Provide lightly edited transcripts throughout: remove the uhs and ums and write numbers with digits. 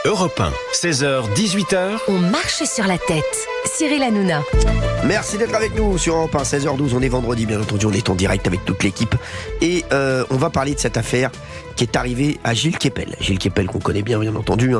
Europe 1, 16h, 18h. On marche sur la tête. Cyril Hanouna. Merci d'être avec nous sur Europe 1, 16h12. On est vendredi, bien entendu, on est en direct avec toute l'équipe. Et on va parler de cette affaire qui est arrivée à Gilles Kepel. Gilles Kepel, qu'on connaît bien entendu,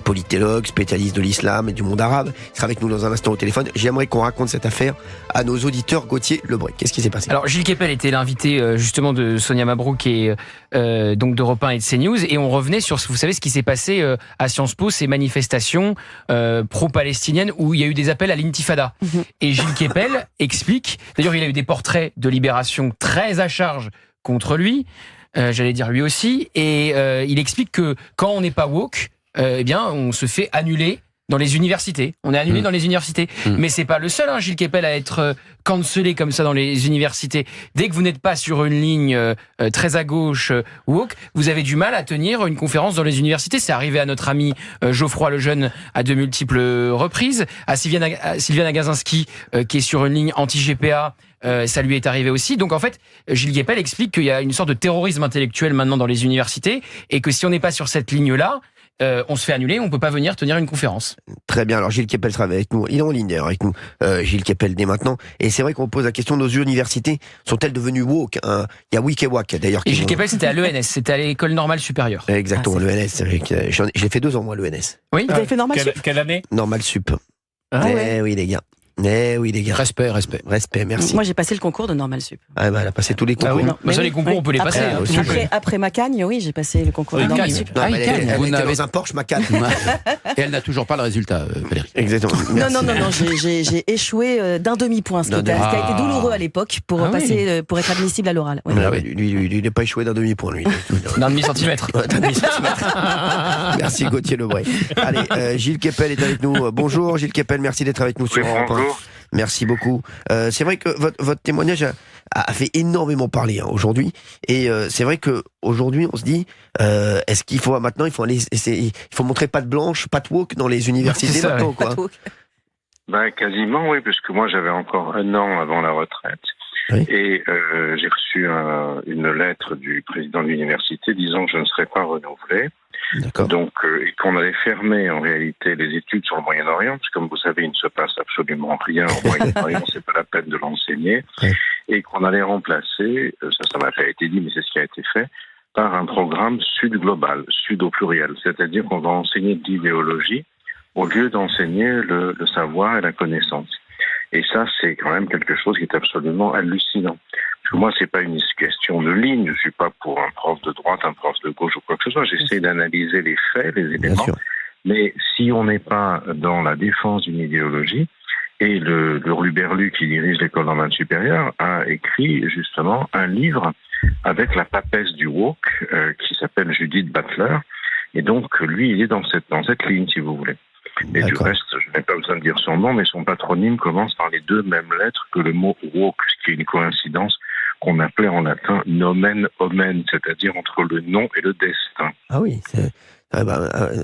politologue, spécialiste de l'islam et du monde arabe. Il sera avec nous dans un instant au téléphone. J'aimerais qu'on raconte cette affaire à nos auditeurs. Gauthier Lebray, qu'est-ce qui s'est passé? Alors, Gilles Kepel était l'invité justement de Sonia Mabrouk et donc d'Europe 1 et de CNews. Et on revenait sur, vous savez, ce qui s'est passé à Sciences Po, ces manifestations pro-palestiniennes où il y a eu des appels à l'intifada. Et Gilles Kepel explique, d'ailleurs il a eu des portraits de Libération très à charge contre lui, j'allais dire lui aussi, et il explique que quand on n'est pas woke, eh bien on se fait annuler dans les universités. On est annulé dans les universités. Mais c'est pas le seul, Gilles Kepel, à être cancellé comme ça dans les universités. Dès que vous n'êtes pas sur une ligne très à gauche woke, vous avez du mal à tenir une conférence dans les universités. C'est arrivé à notre ami Geoffroy Lejeune à de multiples reprises, à Sylviane Agacinski qui est sur une ligne anti-GPA. Ça lui est arrivé aussi. Donc en fait, Gilles Kepel explique qu'il y a une sorte de terrorisme intellectuel maintenant dans les universités et que si on n'est pas sur cette ligne-là, on se fait annuler, on peut pas venir tenir une conférence. Très bien, alors Gilles Kepel sera avec nous, il est en ligne d'ailleurs avec nous, Gilles Kepel dès maintenant, et c'est vrai qu'on pose la question, nos universités sont-elles devenues woke? Il y a Wikewak d'ailleurs. Et Gilles Kepel c'était à l'ENS, c'était à l'école normale supérieure. Exactement, l'ENS, c'est vrai que je l'ai fait 2 ans moi l'ENS. Oui. Vous avez fait normal sup? Quelle année? Normal sup. ouais. Oui les gars. Oui les gars. Respect. Respect, merci. Moi j'ai passé le concours de normal sup. Ah bah elle a passé tous les concours. oui. Non, Mais ça, les concours, on peut les passer. Après ma cagne, oui, j'ai passé le concours de normal Cagne. sup. Non, mais Cagne, elle vous était n'avez- dans un Porsche Macan. Et elle n'a toujours pas le résultat, Valérie. Exactement. Merci. Non, j'ai échoué d'un demi-point, ce qui a été douloureux à l'époque pour passer, pour être admissible à l'oral. Ouais. Ah ouais, lui, il n'est pas échoué d'un demi-point, lui. D'un demi-centimètre. Ouais, d'un demi-centimètre. Merci Gauthier Lebray. Allez, Gilles Kepel est avec nous. Bonjour Gilles Kepel, merci d'être avec nous sur Europe 1. Merci beaucoup. C'est vrai que votre témoignage a fait énormément parler aujourd'hui. Et c'est vrai que aujourd'hui, on se dit, est-ce qu'il faut maintenant, il faut montrer patte blanche, patte woke dans les universités C'est ça, maintenant, quoi. Ben, quasiment, oui, puisque moi j'avais encore 1 an avant la retraite. Oui. Et j'ai reçu une lettre du président de l'université disant que je ne serais pas renouvelé. D'accord. Donc, et qu'on allait fermer en réalité les études sur le Moyen-Orient, parce que comme vous savez, il ne se passe absolument rien au Moyen-Orient, c'est pas la peine de l'enseigner, Oui. et qu'on allait remplacer, ça m'a pas été dit, mais c'est ce qui a été fait, par un programme Sud global, Sud au pluriel, c'est-à-dire qu'on va enseigner de l'idéologie au lieu d'enseigner le savoir et la connaissance. Et ça, c'est quand même quelque chose qui est absolument hallucinant. Parce que moi, c'est pas une question de ligne. Je suis pas pour un prof de droite, un prof de gauche ou quoi que ce soit. J'essaie d'analyser les faits, les éléments. sûr. Mais si on n'est pas dans la défense d'une idéologie, et le Hurluberlu qui dirige l'école normale supérieure a écrit justement un livre avec la papesse du woke qui s'appelle Judith Butler. Et donc, lui, il est dans cette ligne, si vous voulez. Et du reste, je n'ai pas besoin de dire son nom, mais son patronyme commence par les 2 mêmes lettres que le mot woke, ce qui est une coïncidence qu'on appelait en latin nomen omen, c'est-à-dire entre le nom et le destin. Ah oui,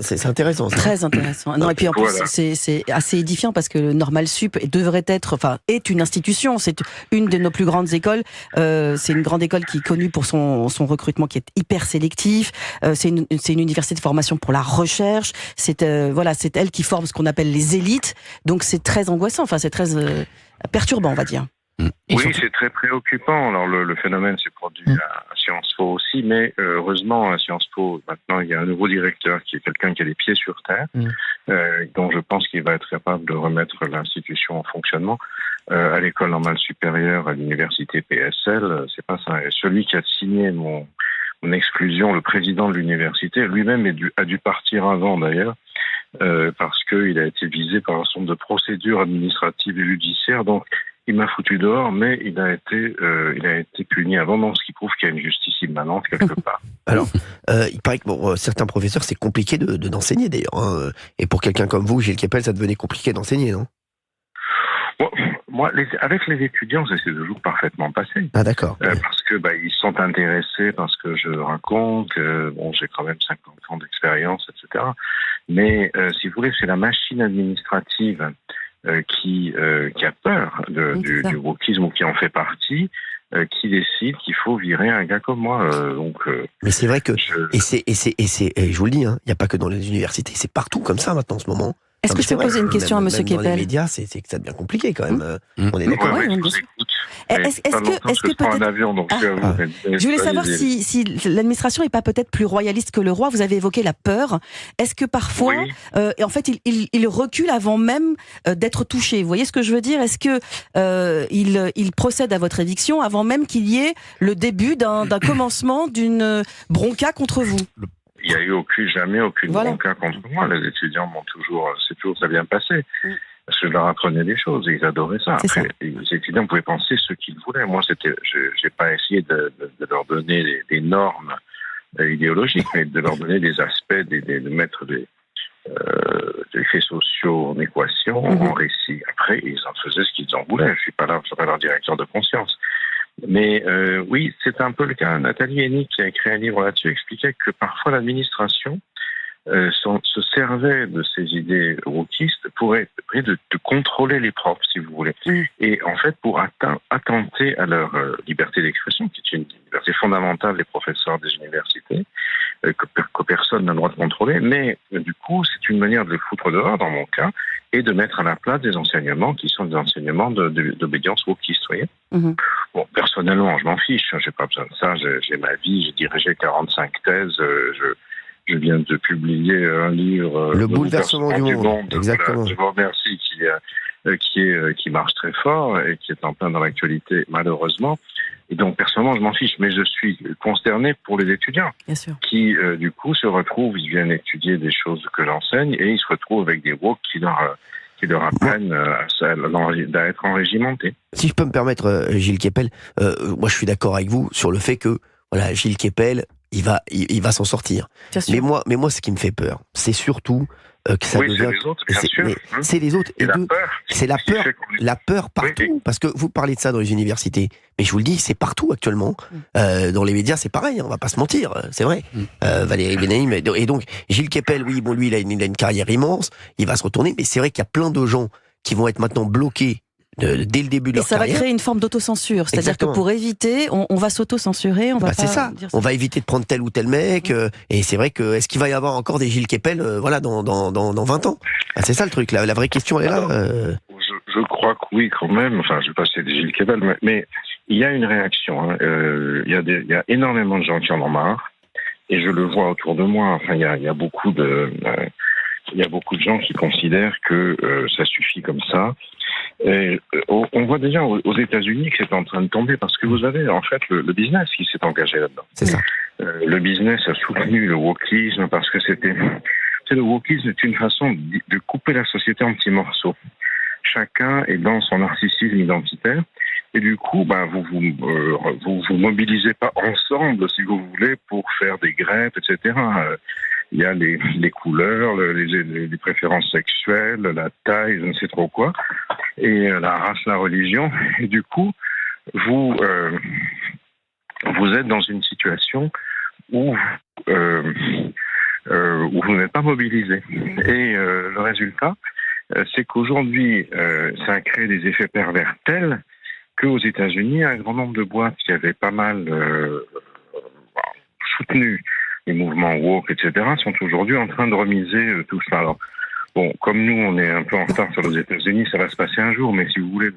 c'est intéressant. Ça. Très intéressant. Non, et puis en plus, Voilà. c'est assez édifiant parce que le Normal Sup est une institution. C'est une de nos plus grandes écoles. C'est une grande école qui est connue pour son recrutement qui est hyper sélectif. C'est une université de formation pour la recherche. C'est elle qui forme ce qu'on appelle les élites. Donc c'est très angoissant. Enfin, c'est très perturbant, on va dire. Et Oui, surtout- c'est très préoccupant. Alors le phénomène s'est produit à Sciences Po aussi, mais heureusement à Sciences Po, maintenant il y a un nouveau directeur qui est quelqu'un qui a les pieds sur terre, dont je pense qu'il va être capable de remettre l'institution en fonctionnement. À l'école normale supérieure, à l'université PSL, c'est pas ça. Et celui qui a signé mon exclusion, le président de l'université, lui-même a dû partir avant d'ailleurs, parce qu'il a été visé par un certain nombre de procédures administratives et judiciaires. Donc il m'a foutu dehors, mais il a été puni avant, donc ce qui prouve qu'il y a une justice immanente quelque part. Alors, il paraît que pour certains professeurs, c'est compliqué d'enseigner d'ailleurs. Hein. Et pour quelqu'un comme vous, Gilles Kepel, ça devenait compliqué d'enseigner, non? Bon, moi, avec les étudiants, ça s'est toujours parfaitement passé. Ah d'accord. Parce que ils sont intéressés parce que je raconte, j'ai quand même 50 ans d'expérience, etc. Mais si vous voulez, c'est la machine administrative qui a peur du wokisme ou qui en fait partie, qui décide qu'il faut virer un gars comme moi. Mais c'est vrai que et je vous le dis, il n'y a pas que dans les universités, c'est partout comme ça maintenant en ce moment. Est-ce que je peux poser une question à Monsieur Keppel ? Dans les médias, c'est que ça devient compliqué quand même. On est d'accord. Oui, je vous écoute. Est-ce que je prends un peut-être... avion, donc Je voulais savoir si l'administration n'est pas peut-être plus royaliste que le roi. Vous avez évoqué la peur. Est-ce que parfois, en fait, il recule avant même d'être touché ? Vous voyez ce que je veux dire ? Est-ce que il procède à votre éviction avant même qu'il y ait le début d'un commencement d'une bronca contre vous ? Il n'y a eu jamais aucune bronca contre moi. Les étudiants c'est toujours très bien passé. Parce que je leur apprenais des choses et ils adoraient ça. Après, les étudiants pouvaient penser ce qu'ils voulaient. Moi, j'ai pas essayé de leur donner des normes idéologiques, mais de leur donner des aspects, de mettre des faits sociaux en équation, en récit. Après, ils en faisaient ce qu'ils en voulaient. Je suis pas leur directeur de conscience. Mais oui, c'est un peu le cas. Nathalie Hennig, qui a écrit un livre là-dessus, expliquait que parfois l'administration se servait de ces idées wokistes pour de contrôler les profs, si vous voulez. Et en fait, pour attenter à leur liberté d'expression, qui est une liberté fondamentale des professeurs des universités, que personne n'a le droit de contrôler, mais du coup, c'est une manière de les foutre dehors, dans mon cas, et de mettre à la place des enseignements qui sont des enseignements d'obédience wokiste, vous voyez. Bon, personnellement, je m'en fiche, j'ai pas besoin de ça, j'ai ma vie, j'ai dirigé 45 thèses, je viens de publier un livre... Le bouleversement du monde. Exactement. Voilà, je vous remercie, qui marche très fort et qui est en plein dans l'actualité, malheureusement. Et donc, personnellement, je m'en fiche, mais je suis consterné pour les étudiants qui, du coup, se retrouvent, ils viennent étudier des choses que j'enseigne et ils se retrouvent avec des woke qui leur apprennent à être enrégimentés. Si je peux me permettre, Gilles Keppel, moi je suis d'accord avec vous sur le fait que voilà, Gilles Keppel, il va s'en sortir. Mais moi, ce qui me fait peur, c'est surtout que ça devient... c'est les autres, bien sûr. C'est les autres. C'est la peur partout. Parce que vous parlez de ça dans les universités, mais je vous le dis, c'est partout actuellement. Dans les médias, c'est pareil, on va pas se mentir, c'est vrai. Valérie Benaïm, et donc Gilles Keppel, lui, il a une carrière immense, il va se retourner, mais c'est vrai qu'il y a plein de gens qui vont être maintenant bloqués dès le début de leur carrière. Et ça va créer une forme d'autocensure, c'est-à-dire que pour éviter, on va s'auto-censurer, on va c'est ça. On va éviter de prendre tel ou tel mec, et c'est vrai que est-ce qu'il va y avoir encore des Gilles Keppel, dans 20 ans ? C'est ça le truc, la vraie question elle est là. Je crois que oui, quand même. Enfin, je ne sais pas si c'est des Gilles Keppel, mais il y a une réaction. Il y a énormément de gens qui en ont marre, et je le vois autour de moi. Enfin, il y a beaucoup de gens qui considèrent que ça suffit comme ça. Et on voit déjà aux États-Unis que c'est en train de tomber parce que vous avez en fait le business qui s'est engagé là-dedans. C'est ça. Le business a soutenu le wokisme parce que le wokisme est une façon de couper la société en petits morceaux. Chacun est dans son narcissisme identitaire et du coup, vous mobilisez pas ensemble, si vous voulez, pour faire des grèves, etc. Il y a les couleurs, les préférences sexuelles, la taille, je ne sais trop quoi, et la race, la religion. Et du coup, vous êtes dans une situation où vous n'êtes pas mobilisé. Et le résultat, c'est qu'aujourd'hui, ça crée des effets pervers tels qu'aux États-Unis, un grand nombre de boîtes qui avaient pas mal soutenu les mouvements woke, etc., sont aujourd'hui en train de remiser tout ça. Alors, bon, comme nous, on est un peu en retard sur les États-Unis, ça va se passer un jour, mais si vous voulez,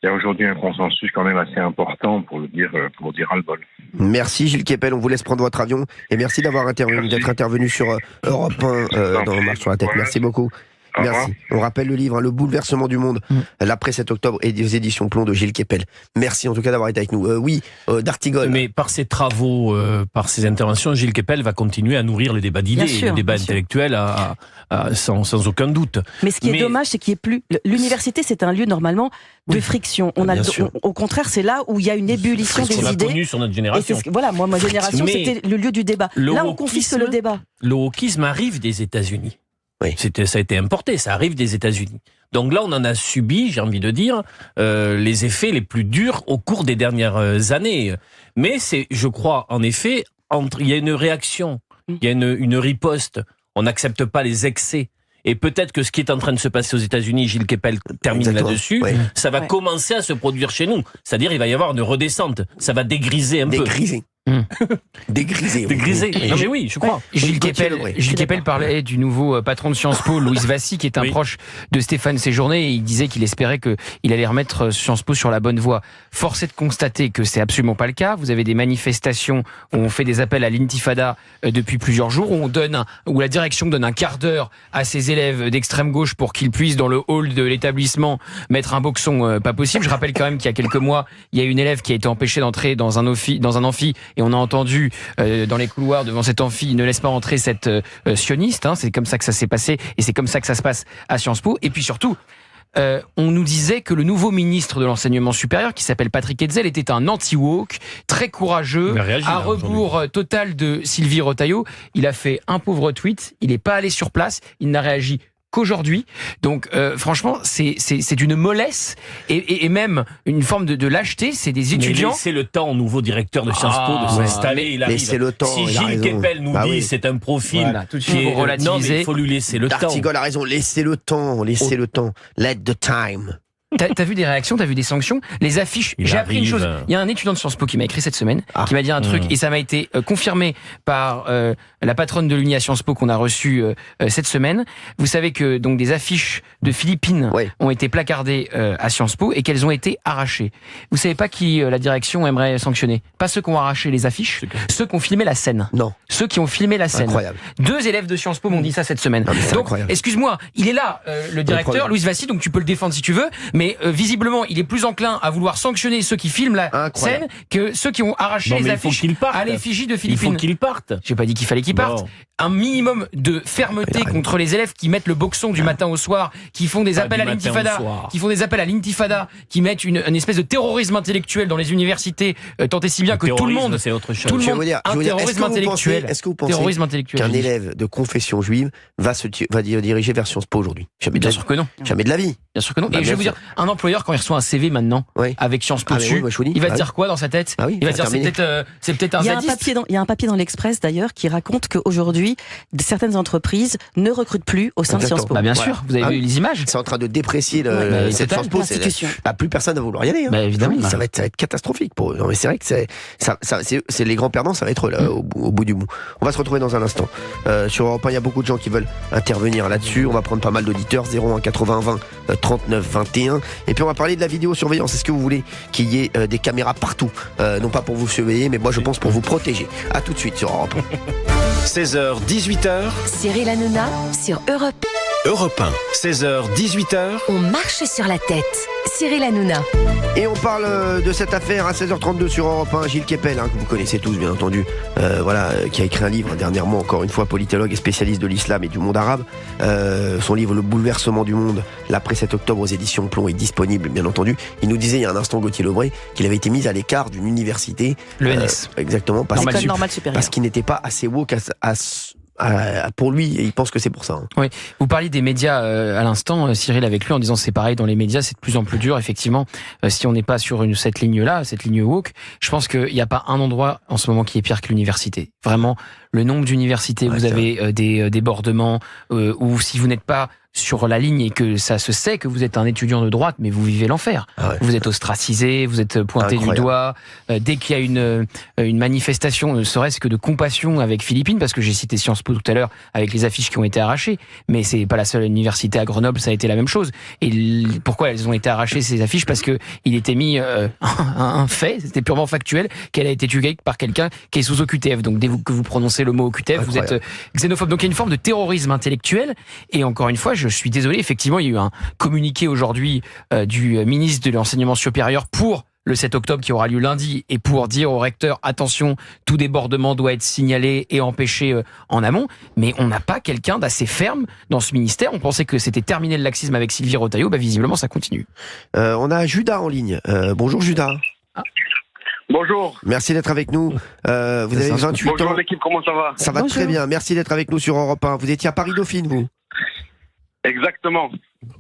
il y a aujourd'hui un consensus quand même assez important pour dire ras-le-bol. Merci Gilles Keppel, on vous laisse prendre votre avion et merci d'être intervenu sur Europe 1 dans Marche sur la tête. Merci beaucoup. Merci. On rappelle le livre, Le bouleversement du monde, l'après 7 octobre et des éditions Plomb de Gilles Keppel. Merci en tout cas d'avoir été avec nous. D'Artigol. Mais par ses travaux, par ses interventions, Gilles Keppel va continuer à nourrir le débat d'idées, le débat intellectuel sans aucun doute. Mais ce qui est dommage, c'est qu'il n'y ait plus... L'université, c'est un lieu normalement de friction. Au contraire, c'est là où il y a une ébullition des idées. On a connu sur notre génération. Ma génération, c'était le lieu du débat. Là, on confisque le débat. Le wokisme arrive des États-Unis. Oui. Ça a été importé, ça arrive des États-Unis. Donc là, on en a subi, j'ai envie de dire, les effets les plus durs au cours des dernières années. Mais je crois, en effet, il y a une réaction, il y a une riposte. On n'accepte pas les excès. Et peut-être que ce qui est en train de se passer aux États-Unis, Gilles Kepel termine Exactement. là-dessus, Oui. ça va commencer à se produire chez nous. C'est-à-dire, il va y avoir une redescente. Ça va dégriser un peu. Dégrisé. Dégrisé. Dégriser. Oui. Non mais oui, je crois. Gilles Gauthier Kepel parlait du nouveau patron de Sciences Po, Louis Vassy, qui est un Oui. proche de Stéphane Séjourné, et il disait qu'il espérait qu'il allait remettre Sciences Po sur la bonne voie. Force est de constater que c'est absolument pas le cas. Vous avez des manifestations où on fait des appels à l'intifada depuis plusieurs jours, où la direction donne un quart d'heure à ses élèves d'extrême gauche pour qu'ils puissent dans le hall de l'établissement mettre un boxon pas possible. Je rappelle quand même qu'il y a quelques mois, il y a une élève qui a été empêchée d'entrer dans un amphi, et on a entendu dans les couloirs devant cet amphi, ne laisse pas entrer cette sioniste. C'est comme ça que ça s'est passé, et c'est comme ça que ça se passe à Sciences Po. Et puis surtout, on nous disait que le nouveau ministre de l'enseignement supérieur, qui s'appelle Patrick Hetzel, était un anti-woke, très courageux, Il a réagi, à là, rebours total de Sylvie Retailleau. Il a fait un pauvre tweet, il n'est pas allé sur place, il n'a réagi qu'aujourd'hui. Donc franchement, c'est d'une mollesse et même une forme de lâcheté. C'est des étudiants. Mais laissez le temps au nouveau directeur de Sciences Po de s'installer. Il arrive. Laissez le temps, Si il a Gilles raison. Kepel nous Bah dit oui. c'est un profil Voilà, tout de qui suite, est faut relativiser. non mais il faut lui laisser le temps. D'Artigol a raison, laissez le temps, laissez le temps. Let the time. T'as vu des réactions, t'as vu des sanctions, les affiches. Il J'ai appris une arrive. chose. Il y a un étudiant de Sciences Po qui m'a écrit cette semaine, qui m'a dit un truc, et ça m'a été confirmé par la patronne de l'Uni à Sciences Po qu'on a reçue cette semaine. Vous savez que donc des affiches de Philippines ont été placardées à Sciences Po et qu'elles ont été arrachées. Vous savez pas qui la direction aimerait sanctionner? Pas ceux qui ont arraché les affiches, ceux qui ont filmé la scène. Non. Ceux qui ont filmé la scène. Incroyable. 2 élèves de Sciences Po m'ont dit ça cette semaine. Non, mais c'est Donc, incroyable. excuse-moi, il est là, le directeur, problème. Louis Vassy, donc tu peux le défendre si tu veux, mais visiblement, il est plus enclin à vouloir sanctionner ceux qui filment la Incroyable. scène que ceux qui ont arraché Non, les mais il faut affiches qu'il parte. à l'effigie de Il Philippines. faut qu'il parte. J'ai pas dit qu'il fallait qu'il parte. Bon. Un minimum de fermeté contre les élèves qui mettent le boxon du matin au soir, qui font des Pas appels du à matin l'intifada, au soir. qui mettent une espèce de terrorisme intellectuel dans les universités, tant et si bien que tout le Terrorisme, monde, c'est autre chose. tout le Je vais monde, vous dire, un terrorisme intellectuel. est-ce que vous pensez Terrorisme intellectuel. qu'un j'ai dit. élève de confession juive va diriger vers Sciences Po aujourd'hui? Jamais de Bien la sûr que non. Jamais de la vie. Bien sûr que non. Bah, Et je vais bien vous sûr. dire, un employeur, quand il reçoit un CV maintenant, Oui. avec Sciences Po Ah, mais dessus, oui, moi, je vous dis. il va Ah te oui. dire quoi dans sa tête? Ah oui, Il va ça te dire, termine. c'est peut-être un Il y a un zadiste. papier dans l'Express d'ailleurs qui raconte qu'aujourd'hui, certaines entreprises ne recrutent plus au sein de Exactement. Sciences Po. Bah bien Voilà. sûr, vous avez Ah vu oui. les images. C'est en train de déprécier Ouais, cette total. Sciences Po. L'institution. Plus personne ne va vouloir y aller. Bah, évidemment. Ça va être catastrophique pour eux. Non, mais c'est vrai que c'est les grands perdants, ça va être eux, là, au bout du bout. On va se retrouver dans un instant. Sur Europe 1, il y a beaucoup de gens qui veulent intervenir là-dessus. On va prendre pas mal d'auditeurs. 01 80 20 39 21. Et puis on va parler de la vidéosurveillance. Est-ce que vous voulez qu'il y ait des caméras partout? Non pas pour vous surveiller, mais moi je pense pour vous protéger. À tout de suite sur Europe 1. 16h, 18h, Cyril Hanouna sur Europe. Europe 1. 16h, 18h, On marche sur la tête. Cyril Hanouna. Et on parle de cette affaire à 16h32 sur Europe 1. Gilles Kepel, que vous connaissez tous bien entendu, qui a écrit un livre dernièrement, encore une fois, politologue et spécialiste de l'islam et du monde arabe. Son livre Le bouleversement du monde, l'après 7 octobre aux éditions Plomb, est disponible bien entendu. Il nous disait il y a un instant, Gauthier Lebray, qu'il avait été mis à l'écart d'une université. L'ENS. Exactement, parce L'école qu'il normale supérieure. parce qu'il n'était pas assez woke pour lui, et il pense que c'est pour ça. Vous parliez des médias à l'instant, Cyril, avec lui, en disant c'est pareil dans les médias, c'est de plus en plus dur, effectivement. Si on n'est pas sur cette ligne-là, cette ligne woke, je pense qu'il n'y a pas un endroit en ce moment qui est pire que l'université. Vraiment, le nombre d'universités, vous avez des débordements, ou si vous n'êtes pas sur la ligne et que ça se sait que vous êtes un étudiant de droite, mais vous vivez l'enfer. Ah ouais. Vous êtes ostracisé, vous êtes pointé Incroyable. du doigt. Dès qu'il y a une manifestation, ne serait-ce que de compassion avec Philippines, parce que j'ai cité Sciences Po tout à l'heure avec les affiches qui ont été arrachées, mais c'est pas la seule université à Grenoble, ça a été la même chose. Et pourquoi elles ont été arrachées ces affiches? Parce que il était mis un fait, c'était purement factuel, qu'elle a été tuée par quelqu'un qui est sous OQTF. Donc dès que vous prononcez le mot OQTF, vous êtes xénophobe. Donc il y a une forme de terrorisme intellectuel. Et encore une fois, je suis désolé, effectivement, il y a eu un communiqué aujourd'hui du ministre de l'Enseignement supérieur pour le 7 octobre qui aura lieu lundi et pour dire au recteur, attention, tout débordement doit être signalé et empêché en amont. Mais on n'a pas quelqu'un d'assez ferme dans ce ministère. On pensait que c'était terminé le laxisme avec Sylvie Retailleau. Bah, visiblement, ça continue. On a Judas en ligne. Bonjour Judas. Bonjour. Merci d'être avec nous. Vous avez 28 Bonjour ans. l'équipe, comment ça va? Ça va Bonjour. très bien. Merci d'être avec nous sur Europe 1. Vous étiez à Paris-Dauphine, vous? Exactement.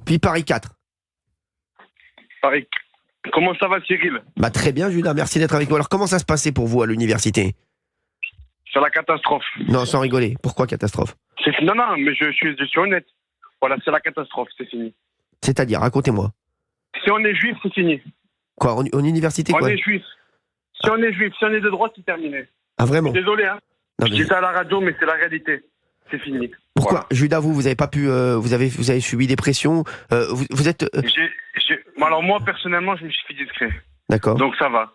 Puis Paris 4. Paris. Comment ça va Cyril? Bah, très bien, Judas. Merci d'être avec nous. Alors, comment ça se passait pour vous à l'université? C'est la catastrophe. Non, sans rigoler. Pourquoi catastrophe? Non, mais je suis honnête. Voilà, c'est la catastrophe, c'est fini. C'est-à-dire, racontez-moi. Si on est juif, c'est fini. Quoi, en université, On quoi est juif. Si on est juif, si on est de droite, c'est terminé. Ah, vraiment? Désolé, hein. Non, Je dis ça à la radio, mais c'est la réalité. C'est fini. Pourquoi, Voilà. Judas, vous avez pas pu, vous avez subi des pressions, vous êtes, Alors moi, personnellement, je me suis fait discret. d'accord. Donc ça va.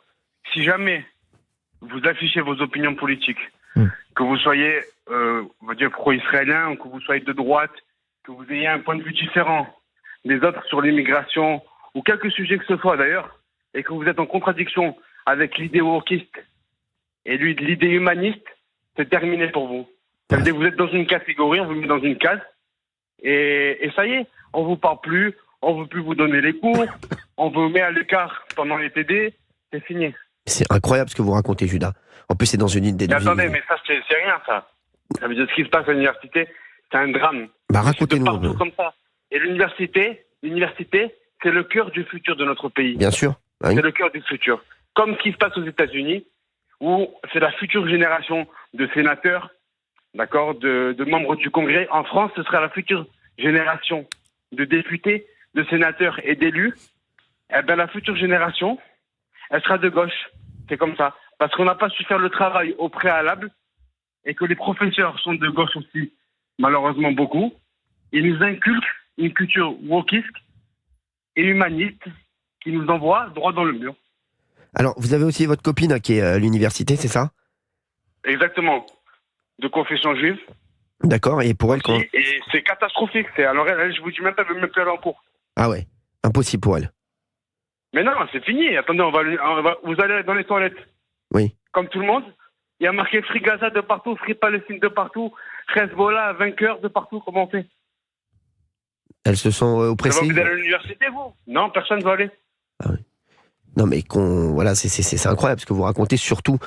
Si jamais vous affichez vos opinions politiques, que vous soyez, on va dire, pro-israélien, ou que vous soyez de droite, que vous ayez un point de vue différent des autres sur l'immigration, ou quelque sujet que ce soit d'ailleurs, et que vous êtes en contradiction avec l'idée wokiste et l'idée humaniste, c'est terminé pour vous. Ça veut dire que vous êtes dans une catégorie, on vous met dans une case, et ça y est, on vous parle plus, on veut plus vous donner les cours, on vous met à l'écart pendant les TD, c'est fini. C'est incroyable ce que vous racontez, Judas. En plus, c'est dans une idée de Mais vie. attendez, mais ça, c'est rien, ça. Ça veut dire ce qui se passe à l'université, c'est un drame. Bah, C'est racontez-nous. partout comme ça. Et l'université, c'est le cœur du futur de notre pays. Bien sûr. Oui. C'est le cœur du futur. Comme ce qui se passe aux États-Unis, où c'est la future génération de sénateurs, d'accord, de membres du Congrès. En France, ce sera la future génération de députés, de sénateurs et d'élus. Eh bien, la future génération, elle sera de gauche. C'est comme ça. Parce qu'on n'a pas su faire le travail au préalable et que les professeurs sont de gauche aussi, malheureusement beaucoup. Ils nous inculquent une culture wokiste et humaniste qui nous envoie droit dans le mur. Alors, vous avez aussi votre copine hein, qui est à l'université, c'est ça? Exactement. De confession juive. D'accord, et pour elle, quand... Et c'est catastrophique. Alors elle, je vous dis même pas, elle veut même plus aller en cours. Ah ouais, impossible pour elle. Mais non, c'est fini. Attendez, vous allez dans les toilettes. Oui. Comme tout le monde. Il y a marqué Free Gaza de partout, Free Palestine de partout, Hezbollah vainqueur de partout. Comment on fait? Elles se sont oppressées. Vous allez à l'université, vous? Non, personne ne va aller. Ah oui. Non mais voilà, c'est incroyable ce que vous racontez, surtout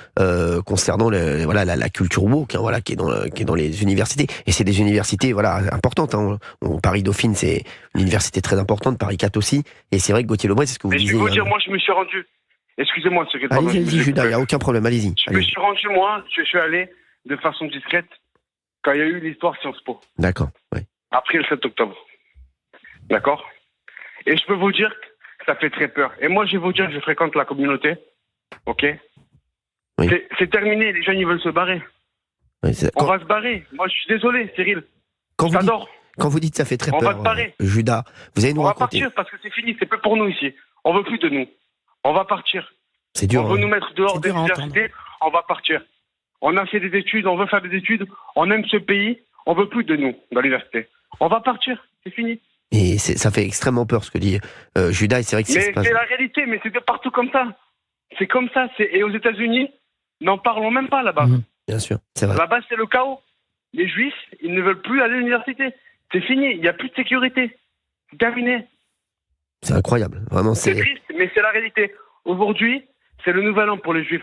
concernant la culture woke, hein, voilà, qui est dans les universités. Et c'est des universités importantes. Hein. Paris Dauphine, c'est une université très importante, Paris 4 aussi. Et c'est vrai que Gauthier Lebret, c'est ce que vous disiez. Mais je vais vous dire, moi, je me suis rendu. Excusez-moi, allez-y, Judas, il n'y a aucun problème, allez-y. Je me suis rendu, moi, je suis allé de façon discrète quand il y a eu l'histoire Sciences Po. D'accord, oui. Après le 7 octobre. D'accord? Et je peux vous dire que ça fait très peur. Et moi, je vais vous dire que je fréquente la communauté. Ok? Oui. C'est terminé, les gens, ils veulent se barrer. Oui, on va se barrer. Moi, je suis désolé, Cyril. Quand vous dites ça fait très peur, va se barrer. Judas, vous allez nous raconter. On va partir parce que c'est fini, c'est plus pour nous ici. On veut plus de nous. On va partir. C'est dur. On veut nous mettre dehors de l'université, on va partir. On a fait des études, on veut faire des études, on aime ce pays, on veut plus de nous dans l'université. On va partir, c'est fini. Et ça fait extrêmement peur ce que dit Judas, et c'est vrai que mais c'est la réalité, mais c'est de partout comme ça. C'est comme ça, et aux États-Unis, n'en parlons même pas là-bas. Bien sûr, c'est vrai. Là-bas, c'est le chaos. Les Juifs, ils ne veulent plus aller à l'université. C'est fini, il n'y a plus de sécurité. C'est terminé. C'est incroyable, vraiment. C'est triste, mais c'est la réalité. Aujourd'hui, c'est le nouvel an pour les Juifs.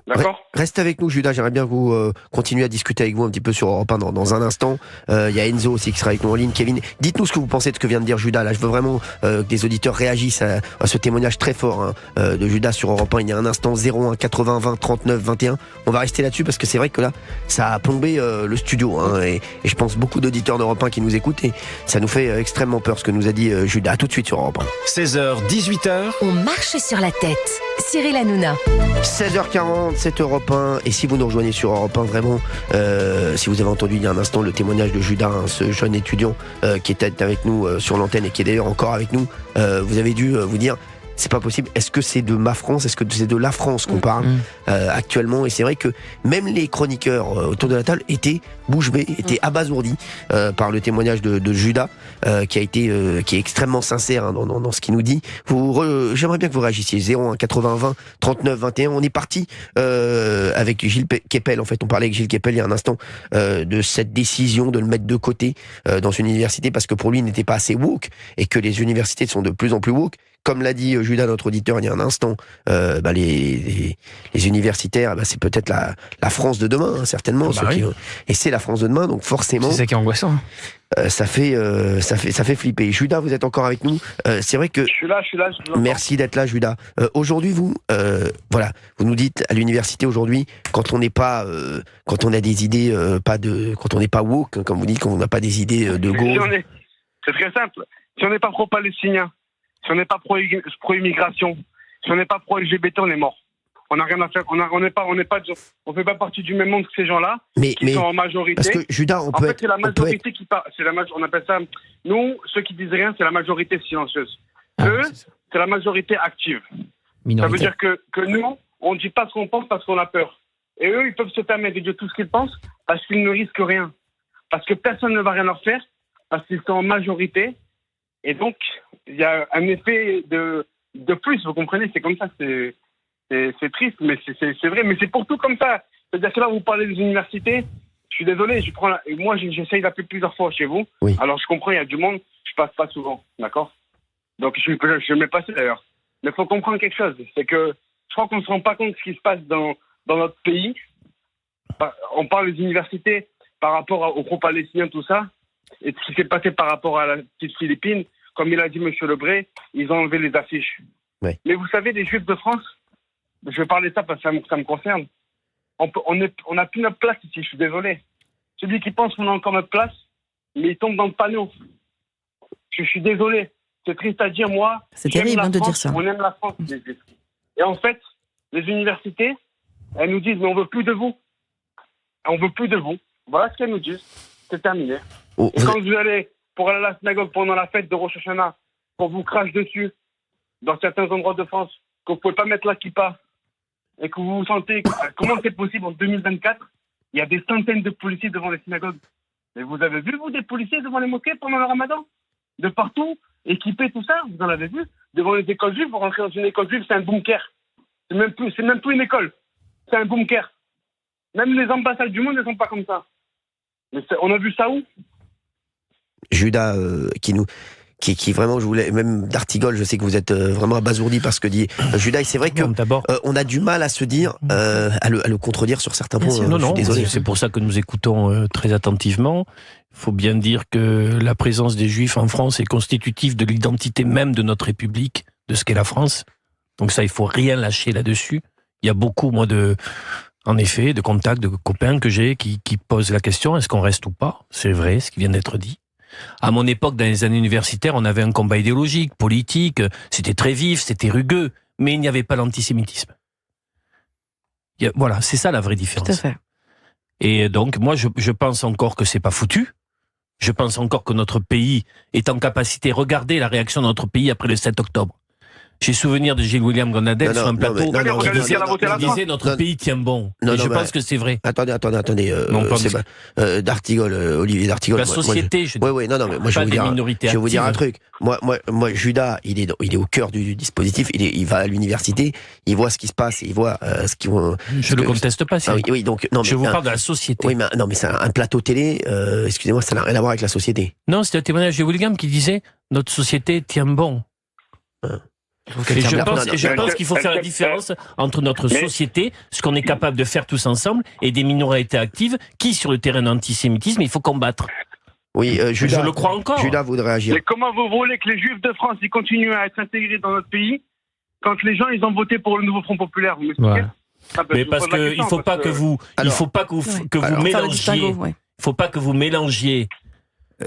D'accord. Reste avec nous, Judas. J'aimerais bien que vous continuer à discuter avec vous un petit peu sur Europe 1 dans un instant. Il y a Enzo aussi qui sera avec nous en ligne. Kevin, dites-nous ce que vous pensez de ce que vient de dire Judas. Là, je veux vraiment que des auditeurs réagissent à ce témoignage très fort de Judas sur Europe 1. Il y a un instant, 01 80 20 39 21. On va rester là-dessus parce que c'est vrai que là, ça a plombé le studio. Et je pense beaucoup d'auditeurs d'Europe 1 qui nous écoutent. Et ça nous fait extrêmement peur ce que nous a dit Judas. À tout de suite sur Europe 1. 16h, 18h. On marche sur la tête. Cyril Hanouna. 16h40, c'est Europe 1. Et si vous nous rejoignez sur Europe 1, vraiment, si vous avez entendu il y a un instant le témoignage de Judas, ce jeune étudiant qui était avec nous sur l'antenne et qui est d'ailleurs encore avec nous, vous avez dû vous dire, c'est pas possible. Est-ce que c'est de ma France? Est-ce que c'est de la France qu'on parle actuellement? Et c'est vrai que même les chroniqueurs autour de la table étaient bouche bée, étaient abasourdis par le témoignage de Judas, qui est extrêmement sincère dans ce qu'il nous dit. J'aimerais bien que vous réagissiez. 01 80 20 39 21. On est parti avec Gilles Kepel. En fait, on parlait avec Gilles Kepel il y a un instant de cette décision de le mettre de côté dans une université parce que pour lui, il n'était pas assez woke et que les universités sont de plus en plus woke. comme l'a dit Judas, notre auditeur, il y a un instant, les universitaires, c'est peut-être la France de demain, hein, certainement. Et c'est la France de demain, donc forcément. C'est ça qui est angoissant. Ça fait flipper. Judas, vous êtes encore avec nous. C'est vrai que. Je suis là. Merci d'être là, Judas. Aujourd'hui, vous nous dites à l'université aujourd'hui, quand on n'est pas, quand on a des idées, quand on n'est pas woke, comme vous dites, quand on n'a pas des idées de gauche. C'est très simple. Si on n'est pas pro-palestinien, si on n'est pas pro-immigration, si on n'est pas pro-LGBT, on est mort. On n'a rien à faire. On fait pas partie du même monde que ces gens-là, qui sont en majorité. Parce que Judas, c'est la majorité qui parle. On appelle ça. Nous, ceux qui disent rien, c'est la majorité silencieuse. Eux, c'est la majorité active. Ça veut dire que nous, on ne dit pas ce qu'on pense parce qu'on a peur. Et eux, ils peuvent se permettre de dire tout ce qu'ils pensent parce qu'ils ne risquent rien. Parce que personne ne va rien leur faire, parce qu'ils sont en majorité. Et donc, il y a un effet de plus, vous comprenez. C'est comme ça, c'est triste, mais c'est vrai. Mais c'est pour tout comme ça. C'est-à-dire que là, vous parlez des universités. Je suis désolé, moi, j'essaye d'appeler plusieurs fois chez vous. Oui. Alors, je comprends, il y a du monde. Je passe pas souvent, d'accord? Donc, je m'ai passé d'ailleurs. Mais il faut comprendre quelque chose. C'est que je crois qu'on ne se rend pas compte de ce qui se passe dans notre pays. On parle des universités par rapport aux pro-palestiniens, tout ça. Et ce qui s'est passé par rapport à la petite Philippine, comme il a dit M. Lebré, ils ont enlevé les affiches. Oui. Mais vous savez, les Juifs de France, je vais parler de ça parce que ça me concerne. On n'a plus notre place ici, je suis désolé. Celui qui pense qu'on a encore notre place, mais il tombe dans le panneau. Je suis désolé. C'est triste à dire, moi. C'est terrible de dire ça. On aime la France, les Juifs. Et en fait, les universités, elles nous disent, mais on veut plus de vous. On veut plus de vous. Voilà ce qu'elles nous disent. C'est terminé. Et quand vous allez pour aller à la synagogue pendant la fête de Rosh Hashanah, qu'on vous crache dessus, dans certains endroits de France, que vous ne pouvez pas mettre la kippa, et que vous vous sentez... Comment c'est possible en 2024? Il y a des centaines de policiers devant les synagogues. Mais vous avez vu, vous, des policiers devant les mosquées pendant le ramadan? De partout, équipés, tout ça, vous en avez vu? Devant les écoles juives, vous rentrez dans une école juive, c'est un bunker. C'est même plus une école. C'est un bunker. Même les ambassades du monde ne sont pas comme ça. Mais on a vu ça où? Judas, qui vraiment, je voulais, même d'Artigol, je sais que vous êtes vraiment abasourdi par ce que dit Judas, et c'est vrai que on a du mal à se dire, à le contredire sur certains points. Non, désolé. C'est pour ça que nous écoutons très attentivement. Il faut bien dire que la présence des Juifs en France est constitutive de l'identité même de notre République, de ce qu'est la France. Donc ça, il faut rien lâcher là-dessus. Il y a beaucoup, moi, en effet, de contacts, de copains que j'ai qui posent la question, est-ce qu'on reste ou pas? C'est vrai, ce qui vient d'être dit. À mon époque, dans les années universitaires, on avait un combat idéologique, politique, c'était très vif, c'était rugueux, mais il n'y avait pas l'antisémitisme. Voilà, c'est ça la vraie différence. Tout à fait. Et donc, moi, je pense encore que c'est pas foutu. Je pense encore que notre pays est en capacité. Regardez la réaction de notre pays après le 7 octobre. J'ai souvenir de Gilles William Gonadel sur un plateau qui disait notre pays tient bon. Je pense que c'est vrai. Attendez. D'Artigol, Olivier d'Artigol. La société, je dis. Oui, non, mais moi je vais vous dire un truc. Moi, Judas, il est au cœur du dispositif. Il va à l'université, il voit ce qui se passe, il voit ce qu'ils vont. Je ne le conteste pas. Oui, donc non. Je vous parle de la société. Oui, mais non, mais c'est un plateau télé. Excusez-moi, ça n'a rien à voir avec la société. Non, c'était un témoignage de William qui disait notre société tient bon. Et je pense qu'il faut faire la différence entre notre société, ce qu'on est capable de faire tous ensemble, et des minorités actives qui, sur le terrain de l'antisémitisme, il faut combattre. Oui, Judas, je le crois encore. Judas voudrait agir. Mais comment vous voulez que les Juifs de France ils continuent à être intégrés dans notre pays quand les gens ils ont voté pour le nouveau Front Populaire? Vous m'expliquez? Mais parce qu'il ne faut pas que vous mélangiez. Il faut pas que vous mélangiez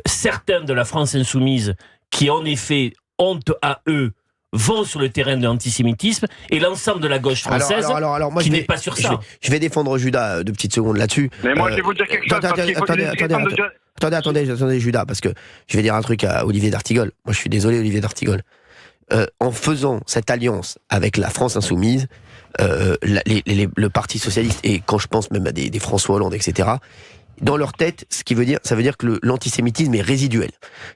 certains de la France insoumise qui, en effet, honte à eux, vont sur le terrain de l'antisémitisme et l'ensemble de la gauche française alors, moi, qui n'est pas sur ça. Je vais défendre Judas 2 petites secondes là-dessus. Mais moi, je vais vous dire quelque chose. Attendez, Judas, parce que je vais dire un truc à Olivier d'Artigol. Moi, je suis désolé, Olivier d'Artigol. En faisant cette alliance avec la France insoumise, le Parti socialiste, et quand je pense même à des François Hollande, etc., dans leur tête, ça veut dire que l'antisémitisme est résiduel.